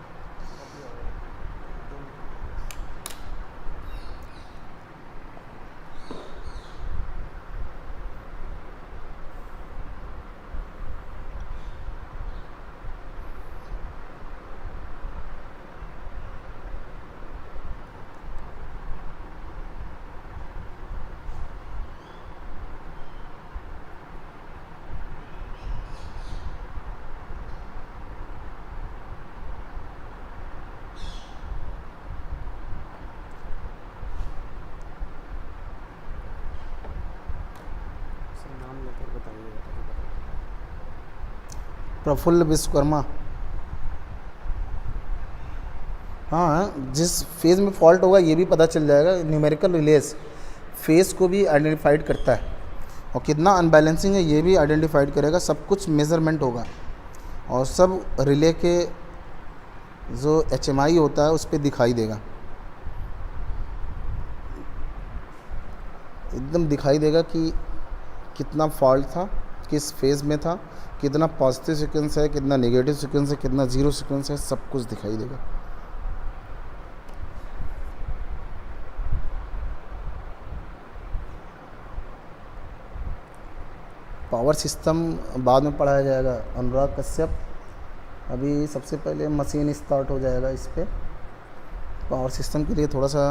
नाम लेकर बताइएगा तभी पता प्रफुल्ल विश्वकर्मा। हाँ, जिस फेज़ में फॉल्ट होगा ये भी पता चल जाएगा। न्यूमेरिकल रिलेस फेज़ को भी आइडेंटिफाइड करता है और कितना अनबैलेंसिंग है ये भी आइडेंटिफाइड करेगा। सब कुछ मेज़रमेंट होगा और सब रिले के जो HMI होता है उस पर दिखाई देगा, एकदम दिखाई देगा कि कितना फॉल्ट था, किस फेज़ में था, कितना पॉजिटिव सीक्वेंस है, कितना नेगेटिव सीक्वेंस है, कितना ज़ीरो सीक्वेंस है, सब कुछ दिखाई देगा। पावर सिस्टम बाद में पढ़ाया जाएगा। अनुराग कश्यप, अभी सबसे पहले मशीन स्टार्ट हो जाएगा इस पर। पावर सिस्टम के लिए थोड़ा सा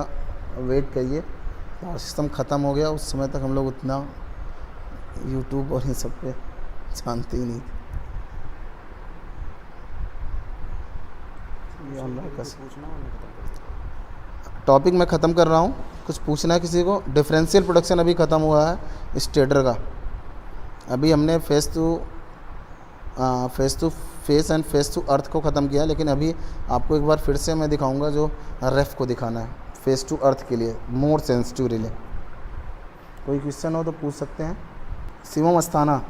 वेट करिए, पावर सिस्टम ख़त्म हो गया उस समय तक हम लोग उतना यूट्यूब और इन सब पे जानते ही नहीं थे। ये अनुराग कश्यप पूछना और मैं खत्म कर दूँगा। टॉपिक मैं ख़त्म कर रहा हूँ। कुछ पूछना है किसी को? डिफरेंशियल प्रोडक्शन अभी ख़त्म हुआ है स्टेटर का। अभी हमने phase to phase and phase to earth को ख़त्म किया, लेकिन अभी आपको एक बार फिर से मैं दिखाऊंगा जो रेफ को दिखाना है फेस टू अर्थ के लिए, मोर सेंसिटिव रिले। कोई क्वेश्चन हो तो पूछ सकते हैं। शिवम अस्थाना,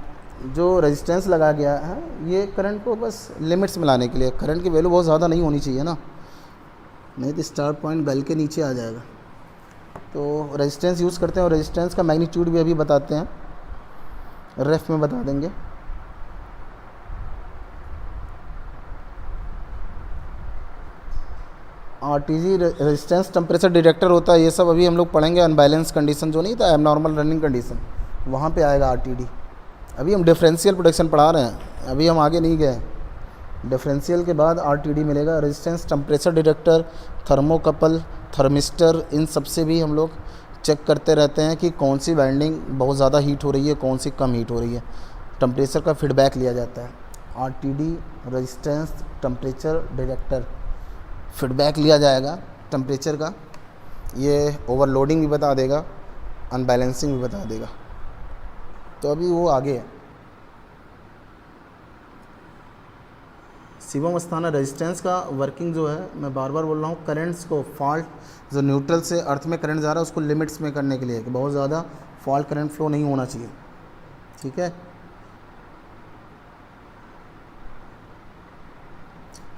जो रेजिस्टेंस लगा गया है ये करंट को बस लिमिट्स में लाने के लिए। करंट की वैल्यू बहुत ज़्यादा नहीं होनी चाहिए ना, नहीं तो स्टार्ट पॉइंट बेल के नीचे आ जाएगा। तो रेजिस्टेंस यूज़ करते हैं और रेजिस्टेंस का मैग्नीट्यूड भी अभी बताते हैं, रेफ में बता देंगे। RTG रेजिस्टेंस टेम्परेचर डिटेक्टर होता है, ये सब अभी हम लोग पढ़ेंगे। अनबैलेंस कंडीशन जो नहीं था, एबनॉर्मल रनिंग कंडीशन, वहाँ पे आएगा RTD। अभी हम डिफरेंशियल प्रोडक्शन पढ़ा रहे हैं, अभी हम आगे नहीं गए। डिफरेंशियल के बाद RTD मिलेगा। Resistance temperature detector, thermocouple, thermistor, इन सब से भी हम लोग चेक करते रहते हैं कि कौन सी वाइंडिंग बहुत ज़्यादा हीट हो रही है, कौन सी कम हीट हो रही है। टेम्परेचर का फीडबैक लिया जाता है। RTD resistance temperature detector, feedback लिया जाएगा टेम्परेचर का। ये ओवरलोडिंग भी बता देगा, अनबैलेंसिंग भी बता देगा। तो अभी वो आगे है। शिवम अस्थाना, रेजिस्टेंस का वर्किंग जो है, मैं बार बार बोल रहा हूँ, करंट्स को फॉल्ट जो न्यूट्रल से अर्थ में करंट जा रहा है उसको लिमिट्स में करने के लिए, कि बहुत ज़्यादा फॉल्ट करंट फ्लो नहीं होना चाहिए। ठीक है,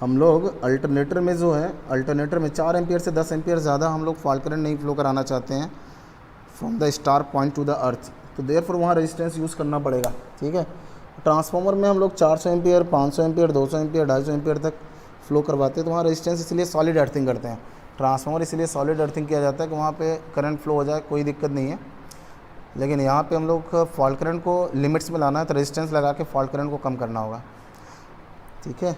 हम लोग अल्टरनेटर में जो है, अल्टरनेटर में 4 एम्पियर से 10 एम्पियर ज़्यादा हम लोग फॉल्ट करंट नहीं फ्लो कराना चाहते हैं from the star point two the earth, तो देयरफॉर वहाँ रेजिस्टेंस यूज़ करना पड़ेगा। ठीक है, ट्रांसफार्मर में हम लोग 400 एम्पियर, 500 एम्पियर, 200 एम्पियर, 250 एम्पियर तक फ्लो करवाते हैं, तो वहाँ रेजिस्टेंस इसलिए सॉलिड अर्थिंग करते हैं। ट्रांसफार्मर इसलिए सॉलिड अर्थिंग किया जाता है कि वहाँ पे करंट फ्लो हो जाए, कोई दिक्कत नहीं है। लेकिन यहाँ पे हम लोग फॉल्ट करंट को लिमिट्स में लाना है, तो रेजिस्टेंस लगा के फॉल्ट करंट को कम करना होगा। ठीक है।